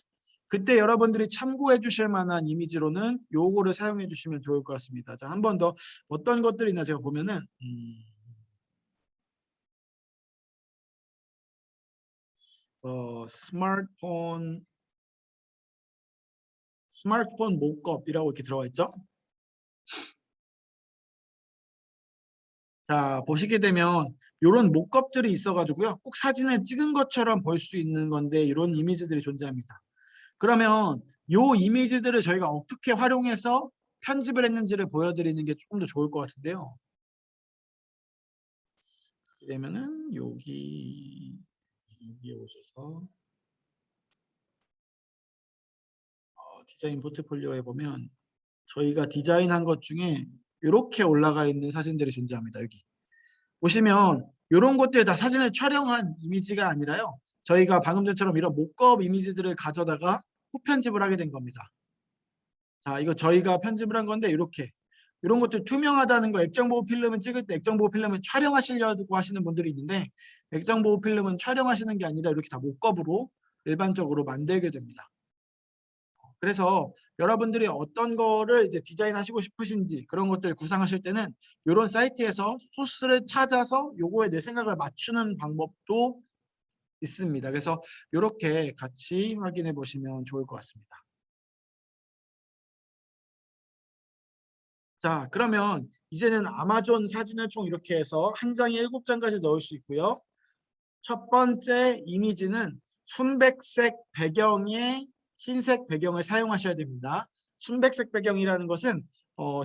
그때 여러분들이 참고해 주실 만한 이미지로는 요거를 사용해 주시면 좋을 것 같습니다. 자, 한 번 더 어떤 것들이 있나 제가 보면은 스마트폰 모컵이라고 이렇게 들어가 있죠. 자, 보시게 되면 이런 모컵들이 있어가지고요. 꼭 사진을 찍은 것처럼 볼 수 있는 건데 이런 이미지들이 존재합니다. 그러면 요 이미지들을 저희가 어떻게 활용해서 편집을 했는지를 보여드리는 게 조금 더 좋을 것 같은데요. 그러면은 여기에 오셔서 디자인 포트폴리오에 보면 저희가 디자인한 것 중에 이렇게 올라가 있는 사진들이 존재합니다. 여기 보시면 이런 것들 다 사진을 촬영한 이미지가 아니라요. 저희가 방금 전처럼 이런 모크업 이미지들을 가져다가 후편집을 하게 된 겁니다. 자, 이거 저희가 편집을 한 건데 이렇게 이런 것들 투명하다는 거, 액정보호 필름은 찍을 때 액정보호 필름은 촬영하시려고 하시는 분들이 있는데 액정보호 필름은 촬영하시는 게 아니라 이렇게 다 모크업으로 일반적으로 만들게 됩니다. 그래서 여러분들이 어떤 거를 이제 디자인하시고 싶으신지 그런 것들 구상하실 때는 이런 사이트에서 소스를 찾아서 요거에 내 생각을 맞추는 방법도 있습니다. 그래서 이렇게 같이 확인해 보시면 좋을 것 같습니다. 자, 그러면 이제는 아마존 사진을 총 이렇게 해서 한 장에 7장까지 넣을 수 있고요. 첫 번째 이미지는 순백색 배경에 흰색 배경을 사용하셔야 됩니다. 순백색 배경이라는 것은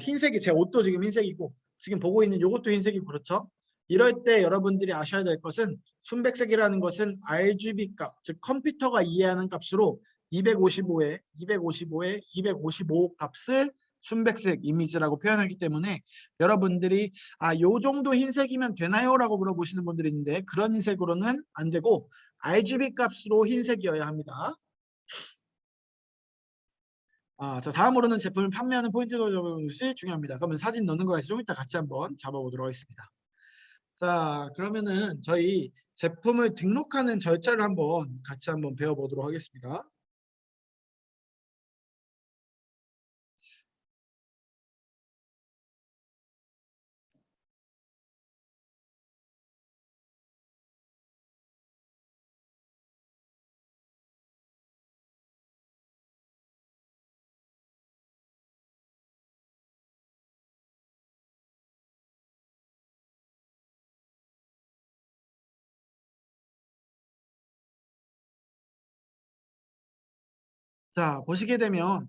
흰색이 제 옷도 지금 흰색이고 지금 보고 있는 이것도 흰색이고 그렇죠. 이럴 때 여러분들이 아셔야 될 것은 순백색이라는 것은 RGB 값, 즉 컴퓨터가 이해하는 값으로 255에 255에 255 값을 순백색 이미지라고 표현하기 때문에 여러분들이 요 정도 흰색이면 되나요? 라고 물어보시는 분들이 있는데 그런 흰색으로는 안 되고 RGB 값으로 흰색이어야 합니다. 자, 다음으로는 제품을 판매하는 포인트 적는 것이 중요합니다. 그러면 사진 넣는 거에서 좀 이따 같이 한번 잡아보도록 하겠습니다. 자, 그러면은 저희 제품을 등록하는 절차를 한번 같이 한번 배워보도록 하겠습니다. 자, 보시게 되면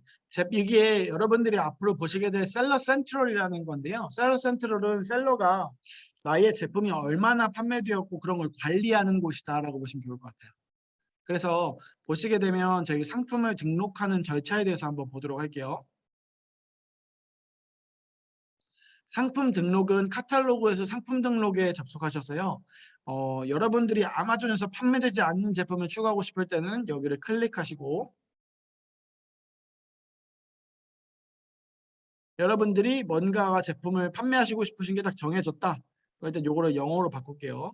이게 여러분들이 앞으로 보시게 될 셀러 센트럴이라는 건데요. 셀러 센트럴은 셀러가 나의 제품이 얼마나 판매되었고 그런 걸 관리하는 곳이다라고 보시면 좋을 것 같아요. 그래서 보시게 되면 저희 상품을 등록하는 절차에 대해서 한번 보도록 할게요. 상품 등록은 카탈로그에서 상품 등록에 접속하셔서요. 여러분들이 아마존에서 판매되지 않는 제품을 추가하고 싶을 때는 여기를 클릭하시고 여러분들이 뭔가 제품을 판매하시고 싶으신 게 딱 정해졌다. 그럴 땐 요거를 영어로 바꿀게요.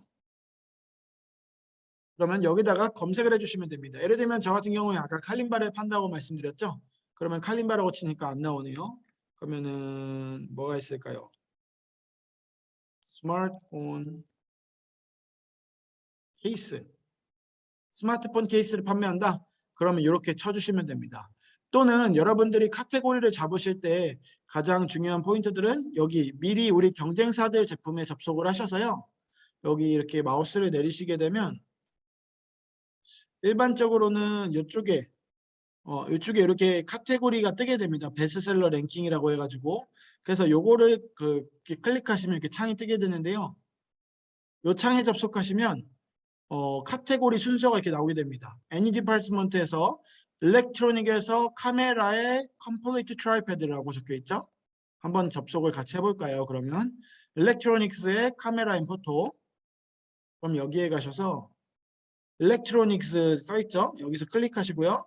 그러면 여기다가 검색을 해주시면 됩니다. 예를 들면 저 같은 경우에 아까 칼림바를 판다고 말씀드렸죠. 그러면 칼림바라고 치니까 안 나오네요. 그러면은 뭐가 있을까요? 스마트폰 케이스. 스마트폰 케이스를 판매한다. 그러면 이렇게 쳐주시면 됩니다. 또는 여러분들이 카테고리를 잡으실 때 가장 중요한 포인트들은 여기 미리 우리 경쟁사들 제품에 접속을 하셔서요. 여기 이렇게 마우스를 내리시게 되면 일반적으로는 이쪽에 이렇게 카테고리가 뜨게 됩니다. 베스트셀러 랭킹이라고 해가지고 그래서 요거를 이렇게 클릭하시면 이렇게 창이 뜨게 되는데요. 요 창에 접속하시면 카테고리 순서가 이렇게 나오게 됩니다. 애니 디파트먼트에서 일렉트로닉에서 카메라의 컴플리트 트라이패드라고 적혀 있죠. 한번 접속을 같이 해볼까요? 그러면 일렉트로닉스의 카메라 인 포토. 그럼 여기에 가셔서 일렉트로닉스 써있죠? 여기서 클릭하시고요.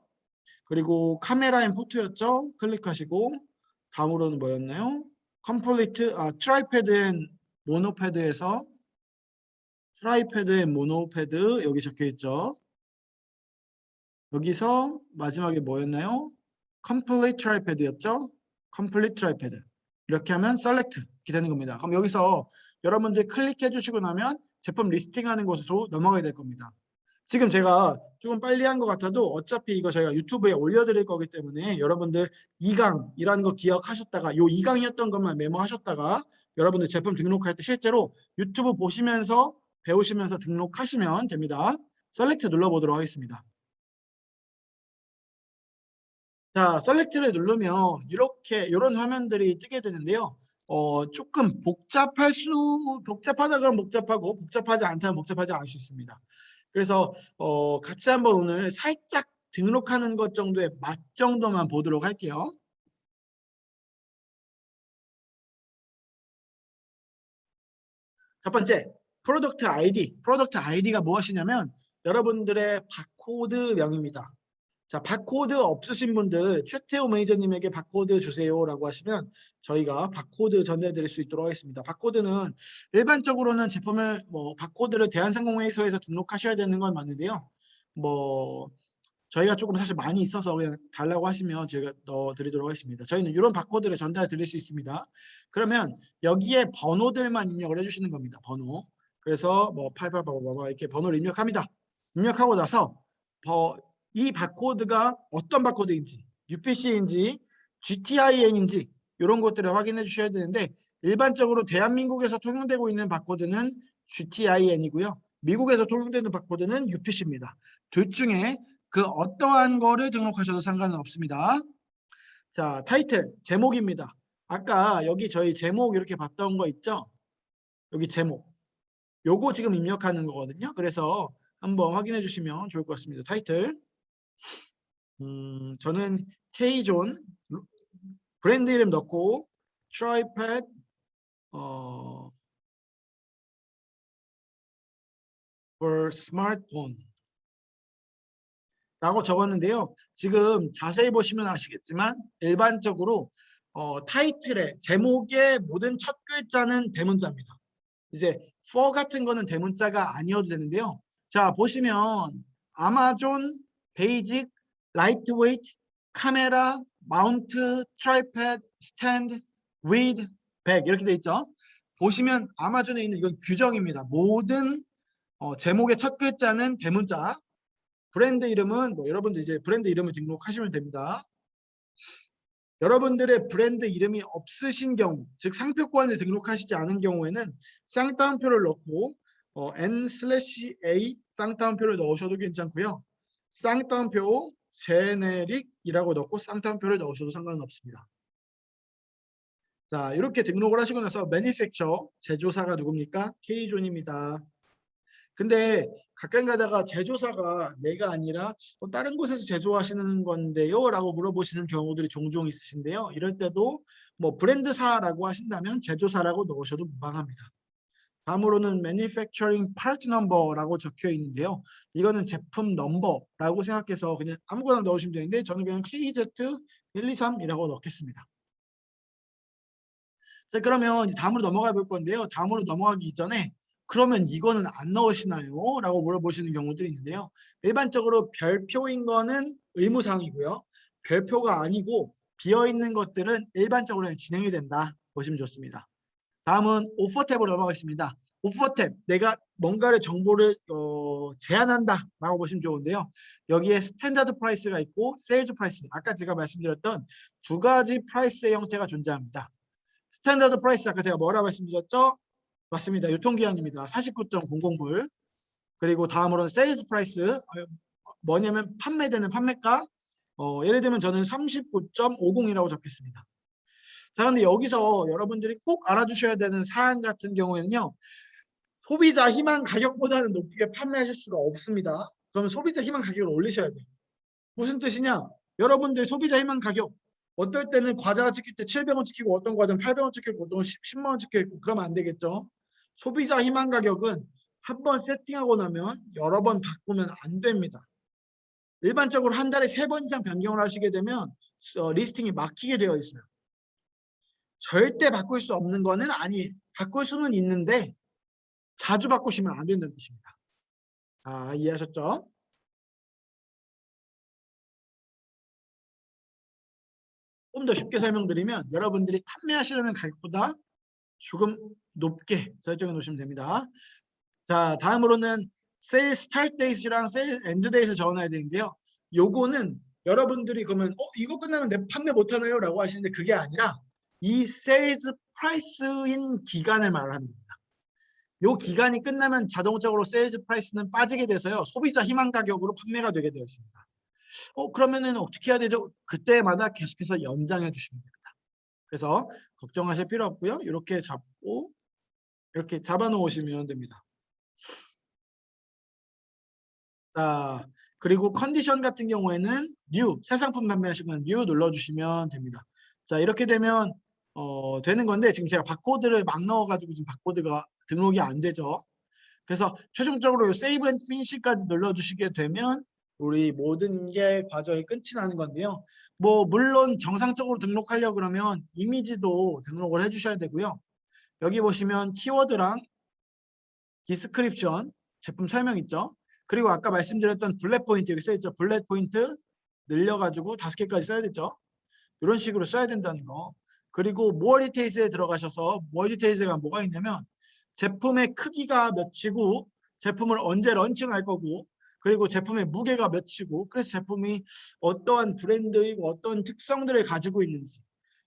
그리고 카메라 인 포토였죠? 클릭하시고 다음으로는 뭐였나요? 트라이패드 앤 모노패드에서 트라이패드 앤 모노패드 여기 적혀 있죠? 여기서 마지막에 뭐였나요? 컴플리트 트라이패드였죠? 컴플리트 트라이패드. 이렇게 하면 셀렉트 이렇게 되는 겁니다. 그럼 여기서 여러분들이 클릭해 주시고 나면 제품 리스팅하는 곳으로 넘어가게 될 겁니다. 지금 제가 조금 빨리 한 것 같아도 어차피 이거 저희가 유튜브에 올려드릴 거기 때문에 여러분들 2강이라는 거 기억하셨다가 요 2강이었던 것만 메모하셨다가 여러분들 제품 등록할 때 실제로 유튜브 보시면서 배우시면서 등록하시면 됩니다. 셀렉트 눌러보도록 하겠습니다. 자, 셀렉트를 누르면 이렇게 이런 화면들이 뜨게 되는데요. 조금 복잡하다면 복잡하고 복잡하지 않다면 복잡하지 않을 수 있습니다. 그래서 같이 한번 오늘 살짝 등록하는 것 정도의 맛 정도만 보도록 할게요. 첫 번째, 프로덕트 아이디. 프로덕트 아이디가 무엇이냐면 여러분들의 바코드명입니다. 자, 바코드 없으신 분들 최태호 매니저님에게 바코드 주세요라고 하시면 저희가 바코드 전달드릴 수 있도록 하겠습니다. 바코드는 일반적으로는 제품을 바코드를 대한상공회의소에서 등록하셔야 되는 건 맞는데요. 뭐 저희가 조금 사실 많이 있어서 그냥 달라고 하시면 제가 넣어드리도록 하겠습니다. 저희는 이런 바코드를 전달드릴 수 있습니다. 그러면 여기에 번호들만 입력을 해주시는 겁니다. 번호. 그래서 뭐 8888 이렇게 번호를 입력합니다. 입력하고 나서 이 바코드가 어떤 바코드인지 UPC인지 GTIN인지 이런 것들을 확인해 주셔야 되는데 일반적으로 대한민국에서 통용되고 있는 바코드는 GTIN이고요. 미국에서 통용되는 바코드는 UPC입니다. 둘 중에 그 어떠한 거를 등록하셔도 상관은 없습니다. 자, 타이틀, 제목입니다. 아까 여기 저희 제목 이렇게 봤던 거 있죠? 여기 제목. 요거 지금 입력하는 거거든요. 그래서 한번 확인해 주시면 좋을 것 같습니다. 타이틀. 저는 K존 브랜드 이름 넣고 트라이패드 for smartphone 라고 적었는데요. 지금 자세히 보시면 아시겠지만 일반적으로 타이틀의 제목의 모든 첫 글자는 대문자입니다. 이제 for 같은 거는 대문자가 아니어도 되는데요. 자, 보시면 아마존 베이직 라이트웨이트 카메라 마운트 트라이패드 스탠드 위드 백 이렇게 돼 있죠. 보시면 아마존에 있는 이건 규정입니다. 모든 제목의 첫 글자는 대문자. 브랜드 이름은 여러분들 이제 브랜드 이름을 등록하시면 됩니다. 여러분들의 브랜드 이름이 없으신 경우, 즉 상표권을 등록하시지 않은 경우에는 쌍따옴표를 넣고 N/A 쌍따옴표를 넣으셔도 괜찮고요. 쌍따옴표 제네릭이라고 넣고 쌍따옴표를 넣으셔도 상관은 없습니다. 자, 이렇게 등록을 하시고 나서 매니팩처 제조사가 누굽니까? K존입니다. 근데 가끔 가다가 제조사가 내가 아니라 다른 곳에서 제조하시는 건데요 라고 물어보시는 경우들이 종종 있으신데요. 이럴 때도 뭐 브랜드사라고 하신다면 제조사라고 넣으셔도 무방합니다. 다음으로는 Manufacturing Part Number라고 적혀 있는데요. 이거는 제품 넘버라고 생각해서 그냥 아무거나 넣으시면 되는데 저는 그냥 KZ123이라고 넣겠습니다. 자, 그러면 이제 다음으로 넘어가 볼 건데요. 다음으로 넘어가기 이전에 그러면 이거는 안 넣으시나요? 라고 물어보시는 경우들이 있는데요. 일반적으로 별표인 거는 의무사항이고요. 별표가 아니고 비어있는 것들은 일반적으로 진행이 된다. 보시면 좋습니다. 다음은 오퍼 탭으로 넘어가겠습니다. 오퍼 탭, 내가 뭔가를 정보를 제한한다 라고 보시면 좋은데요. 여기에 스탠다드 프라이스가 있고 세일즈 프라이스, 아까 제가 말씀드렸던 두 가지 프라이스의 형태가 존재합니다. 스탠다드 프라이스 아까 제가 뭐라고 말씀드렸죠? 맞습니다. 유통기한입니다. 49.00불. 그리고 다음으로는 세일즈 프라이스. 뭐냐면 판매되는 판매가. 예를 들면 저는 39.50이라고 적겠습니다. 자, 근데 여기서 여러분들이 꼭 알아주셔야 되는 사안 같은 경우에는요. 소비자 희망 가격보다는 높게 판매하실 수가 없습니다. 그러면 소비자 희망 가격을 올리셔야 돼요. 무슨 뜻이냐? 여러분들 소비자 희망 가격 어떨 때는 과자가 찍힐 때 700원 찍히고 어떤 과자는 800원 찍히고 어떤 10만 원 찍히고 그러면 안 되겠죠. 소비자 희망 가격은 한 번 세팅하고 나면 여러 번 바꾸면 안 됩니다. 일반적으로 한 달에 3번 이상 변경을 하시게 되면 리스팅이 막히게 되어 있어요. 절대 바꿀 수 없는 거는 아니에요. 바꿀 수는 있는데 자주 바꾸시면 안 된다는 뜻입니다. 이해하셨죠? 좀 더 쉽게 설명드리면 여러분들이 판매하시려는 가격보다 조금 높게 설정해 놓으시면 됩니다. 자, 다음으로는 세일 스타트 데이트랑 세일 엔드 데이트 적어놔야 되는데요. 요거는 여러분들이 그러면 이거 끝나면 내 판매 못하나요? 라고 하시는데 그게 아니라 이 세일즈 프라이스인 기간을 말하는 겁니다. 요 기간이 끝나면 자동적으로 세일즈 프라이스는 빠지게 돼서요. 소비자 희망 가격으로 판매가 되게 되어 있습니다. 그러면은 어떻게 해야 되죠? 그때마다 계속해서 연장해 주시면 됩니다. 그래서 걱정하실 필요 없고요. 이렇게 잡고 이렇게 잡아 놓으시면 됩니다. 자, 그리고 컨디션 같은 경우에는 new, 새 상품 판매하시면 new 눌러주시면 됩니다. 자, 이렇게 되면 되는 건데 지금 제가 바코드를 막 넣어가지고 지금 바코드가 등록이 안 되죠. 그래서 최종적으로 세이브 앤 피니시까지 눌러주시게 되면 우리 모든 게 과정이 끝이 나는 건데요. 뭐 물론 정상적으로 등록하려고 그러면 이미지도 등록을 해주셔야 되고요. 여기 보시면 키워드랑 디스크립션, 제품 설명 있죠. 그리고 아까 말씀드렸던 블랙 포인트 여기 써있죠. 블랙 포인트 늘려가지고 5개까지 써야 되죠. 이런 식으로 써야 된다는 거. 그리고 모어 디테일즈에 들어가셔서 모어 디테일즈가 뭐가 있냐면 제품의 크기가 몇이고 제품을 언제 런칭할 거고 그리고 제품의 무게가 몇이고 그래서 제품이 어떠한 브랜드이고 어떤 특성들을 가지고 있는지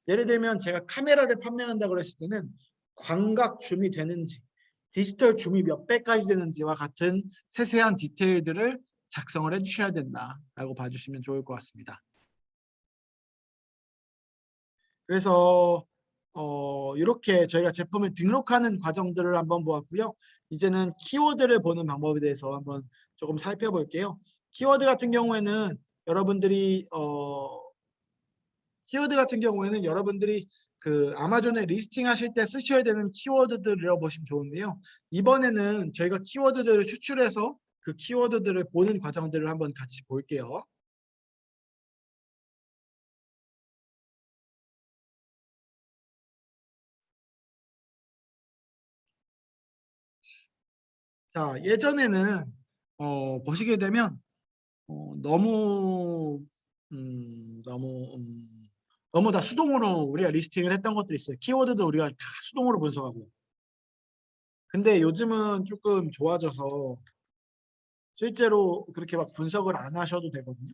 예를 들면 제가 카메라를 판매한다고 그랬을 때는 광각 줌이 되는지 디지털 줌이 몇 배까지 되는지와 같은 세세한 디테일들을 작성을 해주셔야 된다라고 봐주시면 좋을 것 같습니다. 그래서 이렇게 저희가 제품을 등록하는 과정들을 한번 보았고요. 이제는 키워드를 보는 방법에 대해서 한번 조금 살펴볼게요. 키워드 같은 경우에는 여러분들이 그 아마존에 리스팅 하실 때 쓰셔야 되는 키워드들이라고 보시면 좋은데요. 이번에는 저희가 키워드들을 추출해서 그 키워드들을 보는 과정들을 한번 같이 볼게요. 자, 예전에는 보시게 되면 너무 너무 너무 다 수동으로 우리가 리스팅을 했던 것도 있어요. 키워드도 우리가 다 수동으로 분석하고. 근데 요즘은 조금 좋아져서 실제로 그렇게 막 분석을 안 하셔도 되거든요.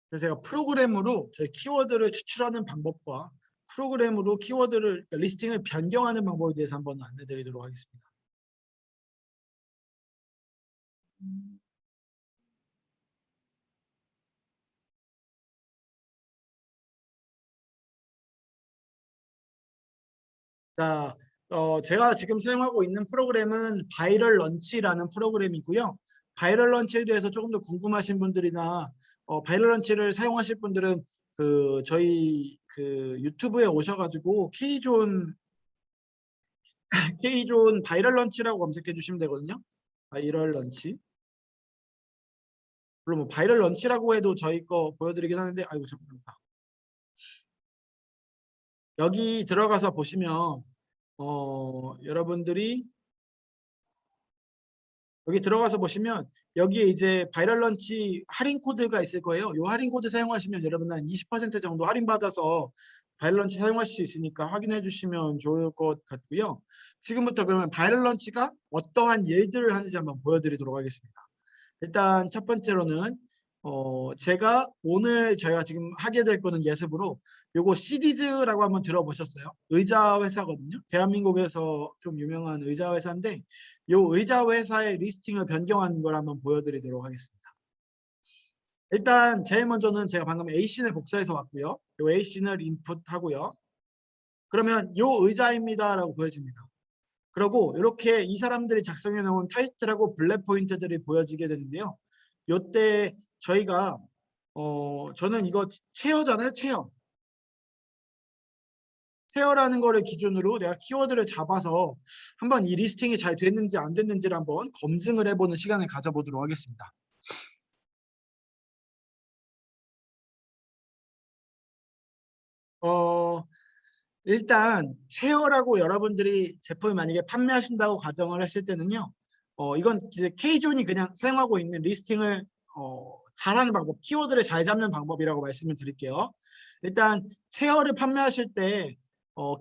그래서 제가 프로그램으로 저희 키워드를 추출하는 방법과 프로그램으로 키워드를 그러니까 리스팅을 변경하는 방법에 대해서 한번 안내드리도록 하겠습니다. 자, 제가 지금 사용하고 있는 프로그램은 바이럴 런치라는 프로그램이고요. 바이럴 런치에 대해서 조금 더 궁금하신 분들이나 바이럴 런치를 사용하실 분들은 그 저희 그 유튜브에 오셔가지고 K존 바이럴 런치라고 검색해 주시면 되거든요. 바이럴 런치. 물론 뭐 바이럴 런치라고 해도 저희 거 보여드리긴 하는데 아이고 잠깐만. 여기 들어가서 보시면 여러분들이 여기 들어가서 보시면 여기에 이제 바이럴 런치 할인 코드가 있을 거예요. 이 할인 코드 사용하시면 여러분들 한 20% 정도 할인 받아서 바이럴 런치 사용하실 수 있으니까 확인해 주시면 좋을 것 같고요. 지금부터 그러면 바이럴 런치가 어떠한 일들을 하는지 한번 보여드리도록 하겠습니다. 일단 첫 번째로는 제가 오늘 저희가 지금 하게 될 거는 예습으로 요거 시디즈라고 한번 들어보셨어요? 의자 회사거든요. 대한민국에서 좀 유명한 의자 회사인데 요 의자 회사의 리스팅을 변경하는 걸 한번 보여드리도록 하겠습니다. 일단 제일 먼저는 제가 방금 A씬을 복사해서 왔고요. 요 A씬을 인풋하고요. 그러면 요 의자입니다라고 보여집니다. 그리고 이렇게 이 사람들이 작성해 놓은 타이틀하고 블랙 포인트들이 보여지게 되는데요. 요때 저희가 저는 이거 체어잖아요. 체어라는 거를 기준으로 내가 키워드를 잡아서 한번 이 리스팅이 잘 됐는지 안 됐는지를 한번 검증을 해보는 시간을 가져보도록 하겠습니다. 어, 일단 체어라고 여러분들이 제품을 만약에 판매하신다고 가정을 했을 때는요. 이건 이제 K존이 그냥 사용하고 있는 리스팅을 잘하는 방법, 키워드를 잘 잡는 방법이라고 말씀을 드릴게요. 일단 체어를 판매하실 때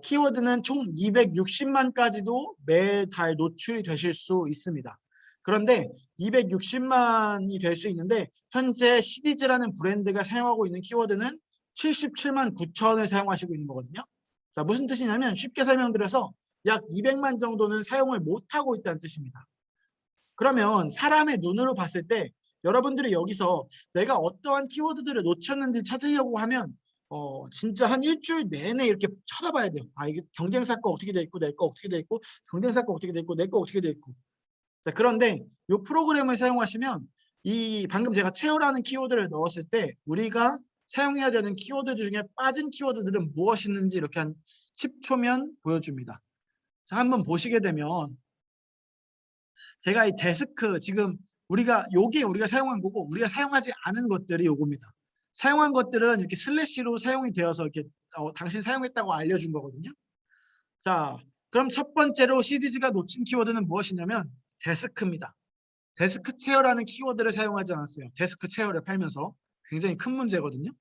키워드는 총 260만까지도 매달 노출이 되실 수 있습니다. 그런데 260만이 될 수 있는데 현재 시디즈라는 브랜드가 사용하고 있는 키워드는 77만 9천을 사용하시고 있는 거거든요. 자, 무슨 뜻이냐면 쉽게 설명드려서 약 200만 정도는 사용을 못하고 있다는 뜻입니다. 그러면 사람의 눈으로 봤을 때 여러분들이 여기서 내가 어떠한 키워드들을 놓쳤는지 찾으려고 하면 진짜 한 일주일 내내 이렇게 찾아봐야 돼요. 아, 이게 경쟁사 거 어떻게 돼 있고 내 거 어떻게 돼 있고 경쟁사 거 어떻게 돼 있고 내 거 어떻게 돼 있고. 자, 그런데 이 프로그램을 사용하시면 이 방금 제가 채우라는 키워드를 넣었을 때 우리가 사용해야 되는 키워드 중에 빠진 키워드들은 무엇이 있는지 이렇게 한 10초면 보여줍니다. 자, 한번 보시게 되면 제가 이 데스크 지금 요게 우리가 사용한 거고 우리가 사용하지 않은 것들이 요겁니다. 사용한 것들은 이렇게 슬래시로 사용이 되어서 이렇게 당신 사용했다고 알려준 거거든요. 자, 그럼 첫 번째로 CDG가 놓친 키워드는 무엇이냐면 데스크입니다. 데스크 체어라는 키워드를 사용하지 않았어요. 데스크 체어를 팔면서 굉장히 큰 문제거든요.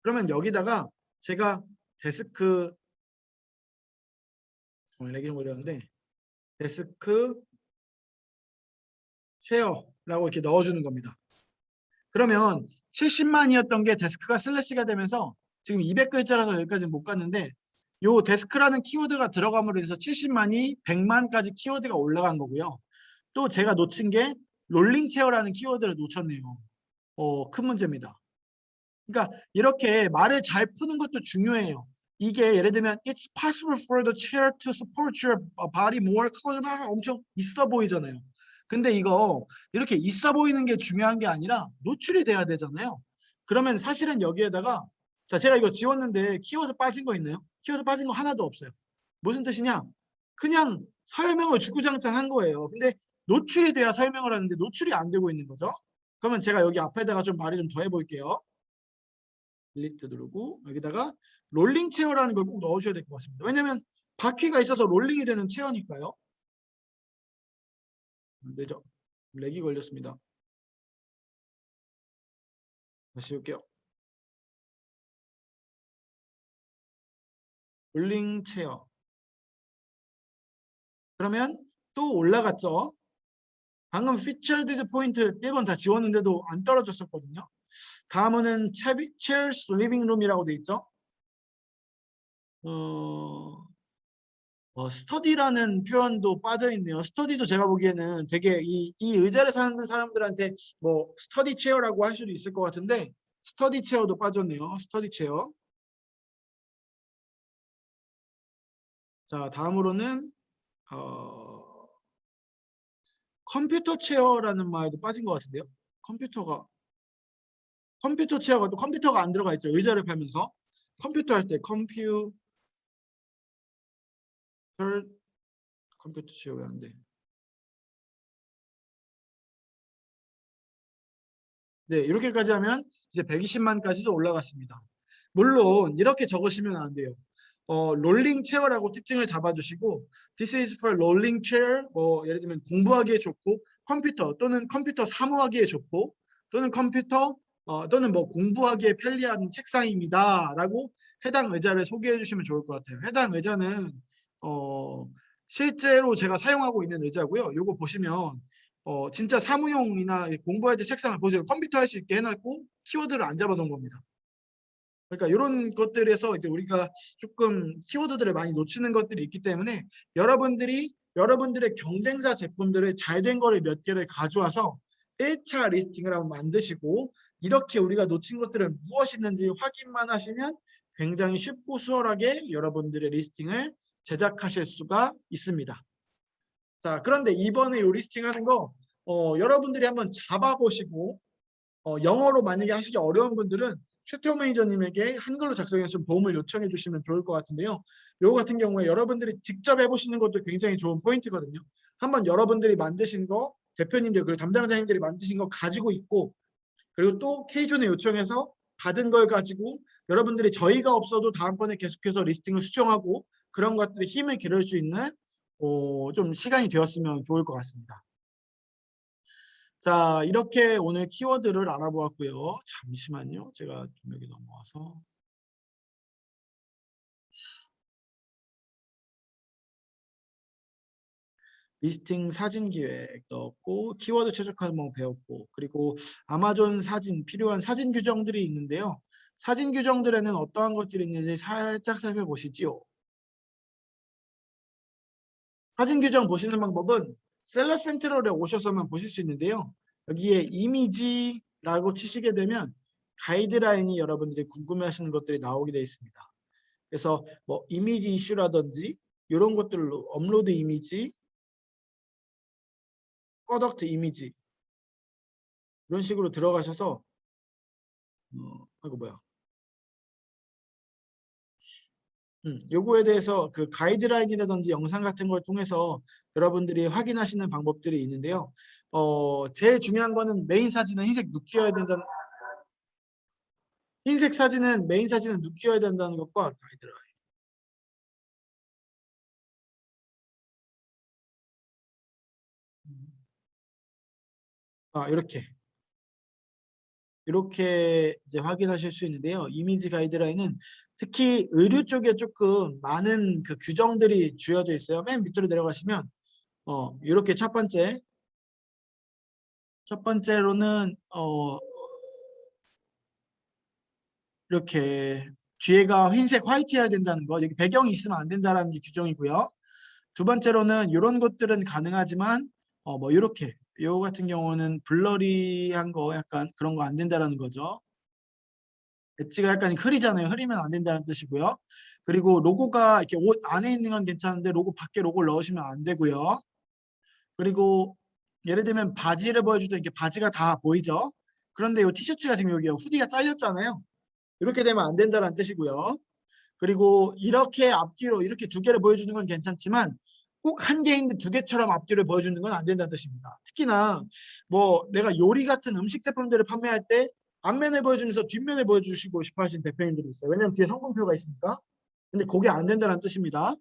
그러면 여기다가 제가 데스크 레깅 올렸는데 데스크 체어라고 이렇게 넣어주는 겁니다. 그러면 70만이었던 게 데스크가 슬래시가 되면서 지금 200글자라서 여기까지는 못 갔는데 요 데스크라는 키워드가 들어감으로 해서 70만이 100만까지 키워드가 올라간 거고요. 또 제가 놓친 게 롤링 체어라는 키워드를 놓쳤네요. 큰 문제입니다. 그러니까 이렇게 말을 잘 푸는 것도 중요해요. 이게 예를 들면 It's possible for the chair to support your body more 엄청 있어 보이잖아요. 근데 이거 이렇게 있어 보이는 게 중요한 게 아니라 노출이 돼야 되잖아요. 그러면 사실은 여기에다가 자, 제가 이거 지웠는데 키워드 빠진 거 있나요? 키워드 빠진 거 하나도 없어요. 무슨 뜻이냐? 그냥 설명을 주구장창 한 거예요. 근데 노출이 돼야 설명을 하는데 노출이 안 되고 있는 거죠. 그러면 제가 여기 앞에다가 좀 말을 좀 더 해볼게요. 딜리트 누르고 여기다가 롤링 체어라는 걸 꼭 넣어주셔야 될 것 같습니다. 왜냐하면 바퀴가 있어서 롤링이 되는 체어니까요. 안 되죠. 렉이 걸렸습니다. 다시 볼게요. 롤링 체어. 그러면 또 올라갔죠. 방금 피처드 포인트 1번 다 지웠는데도 안 떨어졌었거든요. 다음은 chairs living room이라고 돼 있죠. 스터디라는 표현도 빠져 있네요. 스터디도 제가 보기에는 되게 이 의자를 사는 사람들한테 뭐 스터디 체어라고 할 수도 있을 것 같은데 스터디 체어도 빠졌네요. 스터디 체어. 자, 다음으로는 컴퓨터 체어라는 말도 빠진 것 같은데요. 컴퓨터 체어가 또 컴퓨터가 안 들어가 있죠. 의자를 팔면서 컴퓨터 할 때 컴퓨터 체어 왜 안 돼? 네, 이렇게까지 하면 이제 120만까지도 올라갔습니다. 물론 이렇게 적으시면 안 돼요. 롤링 체어라고 특징을 잡아주시고 This is for rolling chair. 예를 들면 공부하기에 좋고 컴퓨터 또는 컴퓨터 사무하기에 좋고 또는 컴퓨터 또는 뭐 공부하기에 편리한 책상입니다라고 해당 의자를 소개해 주시면 좋을 것 같아요. 해당 의자는 실제로 제가 사용하고 있는 의자고요. 요거 보시면 진짜 사무용이나 공부할 때 책상을 보세요. 컴퓨터 할 수 있게 해놨고 키워드를 안 잡아놓은 겁니다. 그러니까 이런 것들에서 이제 우리가 조금 키워드들을 많이 놓치는 것들이 있기 때문에 여러분들의 경쟁사 제품들을 잘 된 거를 몇 개를 가져와서 1차 리스팅을 한번 만드시고 이렇게 우리가 놓친 것들은 무엇이 있는지 확인만 하시면 굉장히 쉽고 수월하게 여러분들의 리스팅을 제작하실 수가 있습니다. 자, 그런데 이번에 이 리스팅 하는 거 여러분들이 한번 잡아보시고 영어로 만약에 하시기 어려운 분들은 최태호 매니저님에게 한글로 작성해서 좀 도움을 요청해 주시면 좋을 것 같은데요. 요거 같은 경우에 여러분들이 직접 해보시는 것도 굉장히 좋은 포인트거든요. 한번 여러분들이 만드신 거 대표님들 그리고 담당자님들이 만드신 거 가지고 있고 그리고 또 K존에 요청해서 받은 걸 가지고 여러분들이 저희가 없어도 다음번에 계속해서 리스팅을 수정하고 그런 것들이 힘을 기를 수 있는 좀 시간이 되었으면 좋을 것 같습니다. 자, 이렇게 오늘 키워드를 알아보았고요. 잠시만요. 제가 좀 여기 넘어와서. 리스팅 사진 기획 넣었고 키워드 최적화 뭐 배웠고 그리고 아마존 사진 필요한 사진 규정들이 있는데요. 사진 규정들에는 어떠한 것들이 있는지 살짝 살펴보시지요. 사진 규정 보시는 방법은 셀러 센트럴에 오셔서만 보실 수 있는데요. 여기에 이미지라고 치시게 되면 가이드라인이 여러분들이 궁금해하시는 것들이 나오게 되어 있습니다. 그래서 뭐 이미지 이슈라든지 이런 것들로 업로드 이미지, 프로덕트 이미지 이런 식으로 들어가셔서 이거 뭐야? 요거에 대해서 그 가이드라인이라든지 영상 같은 걸 통해서 여러분들이 확인하시는 방법들이 있는데요. 제일 중요한 거는 메인 사진은 흰색 눕혀야 된다는 흰색 사진은 메인 사진은 눕혀야 된다는 것과 가이드라인. 이렇게 이제 확인하실 수 있는데요. 이미지 가이드라인은 특히 의류 쪽에 조금 많은 그 규정들이 주어져 있어요. 맨 밑으로 내려가시면 이렇게 첫 번째로는 이렇게 뒤에가 흰색 화이트여야 된다는 거, 여기 배경이 있으면 안 된다라는 게 규정이고요. 두 번째로는 이런 것들은 가능하지만 뭐 이렇게 요 같은 경우는 블러리한 거 약간 그런 거 안 된다라는 거죠. 엣지가 약간 흐리잖아요. 흐리면 안 된다는 뜻이고요. 그리고 로고가 이렇게 옷 안에 있는 건 괜찮은데 로고 밖에 로고를 넣으시면 안 되고요. 그리고 예를 들면 바지를 보여주던 이게 바지가 다 보이죠. 그런데 이 티셔츠가 지금 여기 후디가 잘렸잖아요. 이렇게 되면 안 된다는 뜻이고요. 그리고 이렇게 앞뒤로 이렇게 두 개를 보여주는 건 괜찮지만 꼭 한 개인데 두 개처럼 앞뒤를 보여주는 건 안 된다는 뜻입니다. 특히나 뭐 내가 요리 같은 음식 제품들을 판매할 때 앞면을 보여주면서 뒷면을 보여주시고 싶어 하시는 대표님들이 있어요. 왜냐하면 뒤에 성분표가 있으니까. 근데 그게 안 된다는 뜻입니다.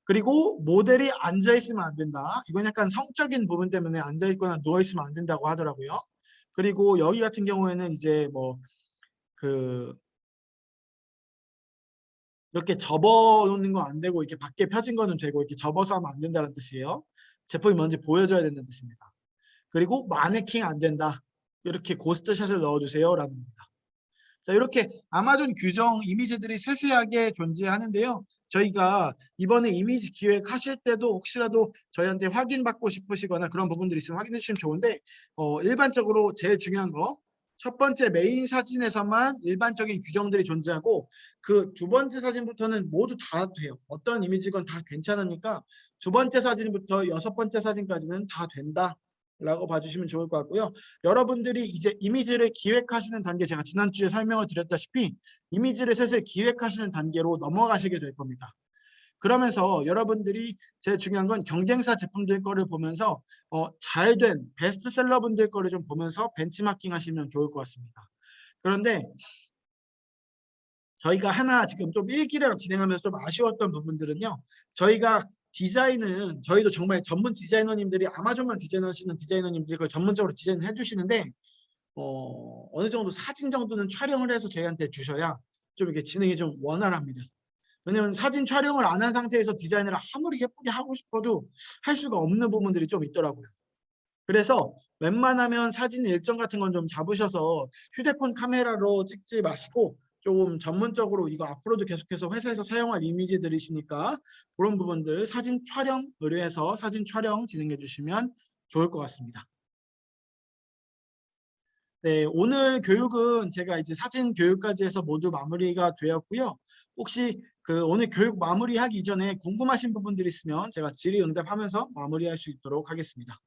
그리고 모델이 앉아있으면 안 된다. 이건 약간 성적인 부분 때문에 앉아있거나 누워있으면 안 된다고 하더라고요. 그리고 여기 같은 경우에는 이제 뭐 그 이렇게 접어 놓는 거 안 되고 이렇게 밖에 펴진 거는 되고 이렇게 접어서 하면 안 된다는 뜻이에요. 제품이 뭔지 보여줘야 된다는 뜻입니다. 그리고 마네킹 안 된다. 이렇게 고스트샷을 넣어주세요 라는 겁니다. 자, 이렇게 아마존 규정 이미지들이 세세하게 존재하는데요. 저희가 이번에 이미지 기획하실 때도 혹시라도 저희한테 확인받고 싶으시거나 그런 부분들이 있으면 확인해 주시면 좋은데 일반적으로 제일 중요한 거 첫 번째 메인 사진에서만 일반적인 규정들이 존재하고 그 두 번째 사진부터는 모두 다 돼요. 어떤 이미지건 다 괜찮으니까 두 번째 사진부터 여섯 번째 사진까지는 다 된다. 라고 봐주시면 좋을 것 같고요. 여러분들이 이제 이미지를 기획하시는 단계, 제가 지난주에 설명을 드렸다시피 이미지를 슬슬 기획하시는 단계로 넘어가시게 될 겁니다. 그러면서 여러분들이 제일 중요한 건 경쟁사 제품들 거를 보면서 잘된 베스트셀러 분들 거를 좀 보면서 벤치마킹 하시면 좋을 것 같습니다. 그런데 저희가 하나 지금 좀 1기를 진행하면서 좀 아쉬웠던 부분들은요. 저희가 디자인은 저희도 정말 전문 디자이너님들이 아마존만 디자인하시는 디자이너님들이 그걸 전문적으로 디자인을 해주시는데 어느 정도 사진 정도는 촬영을 해서 저희한테 주셔야 좀 이렇게 진행이 좀 원활합니다. 왜냐면 사진 촬영을 안 한 상태에서 디자인을 아무리 예쁘게 하고 싶어도 할 수가 없는 부분들이 좀 있더라고요. 그래서 웬만하면 사진 일정 같은 건 좀 잡으셔서 휴대폰 카메라로 찍지 마시고 좀 전문적으로 이거 앞으로도 계속해서 회사에서 사용할 이미지들이시니까 그런 부분들 사진 촬영 의뢰해서 사진 촬영 진행해 주시면 좋을 것 같습니다. 네, 오늘 교육은 제가 이제 사진 교육까지 해서 모두 마무리가 되었고요. 혹시 그 오늘 교육 마무리하기 이전에 궁금하신 부분들이 있으면 제가 질의응답하면서 마무리할 수 있도록 하겠습니다.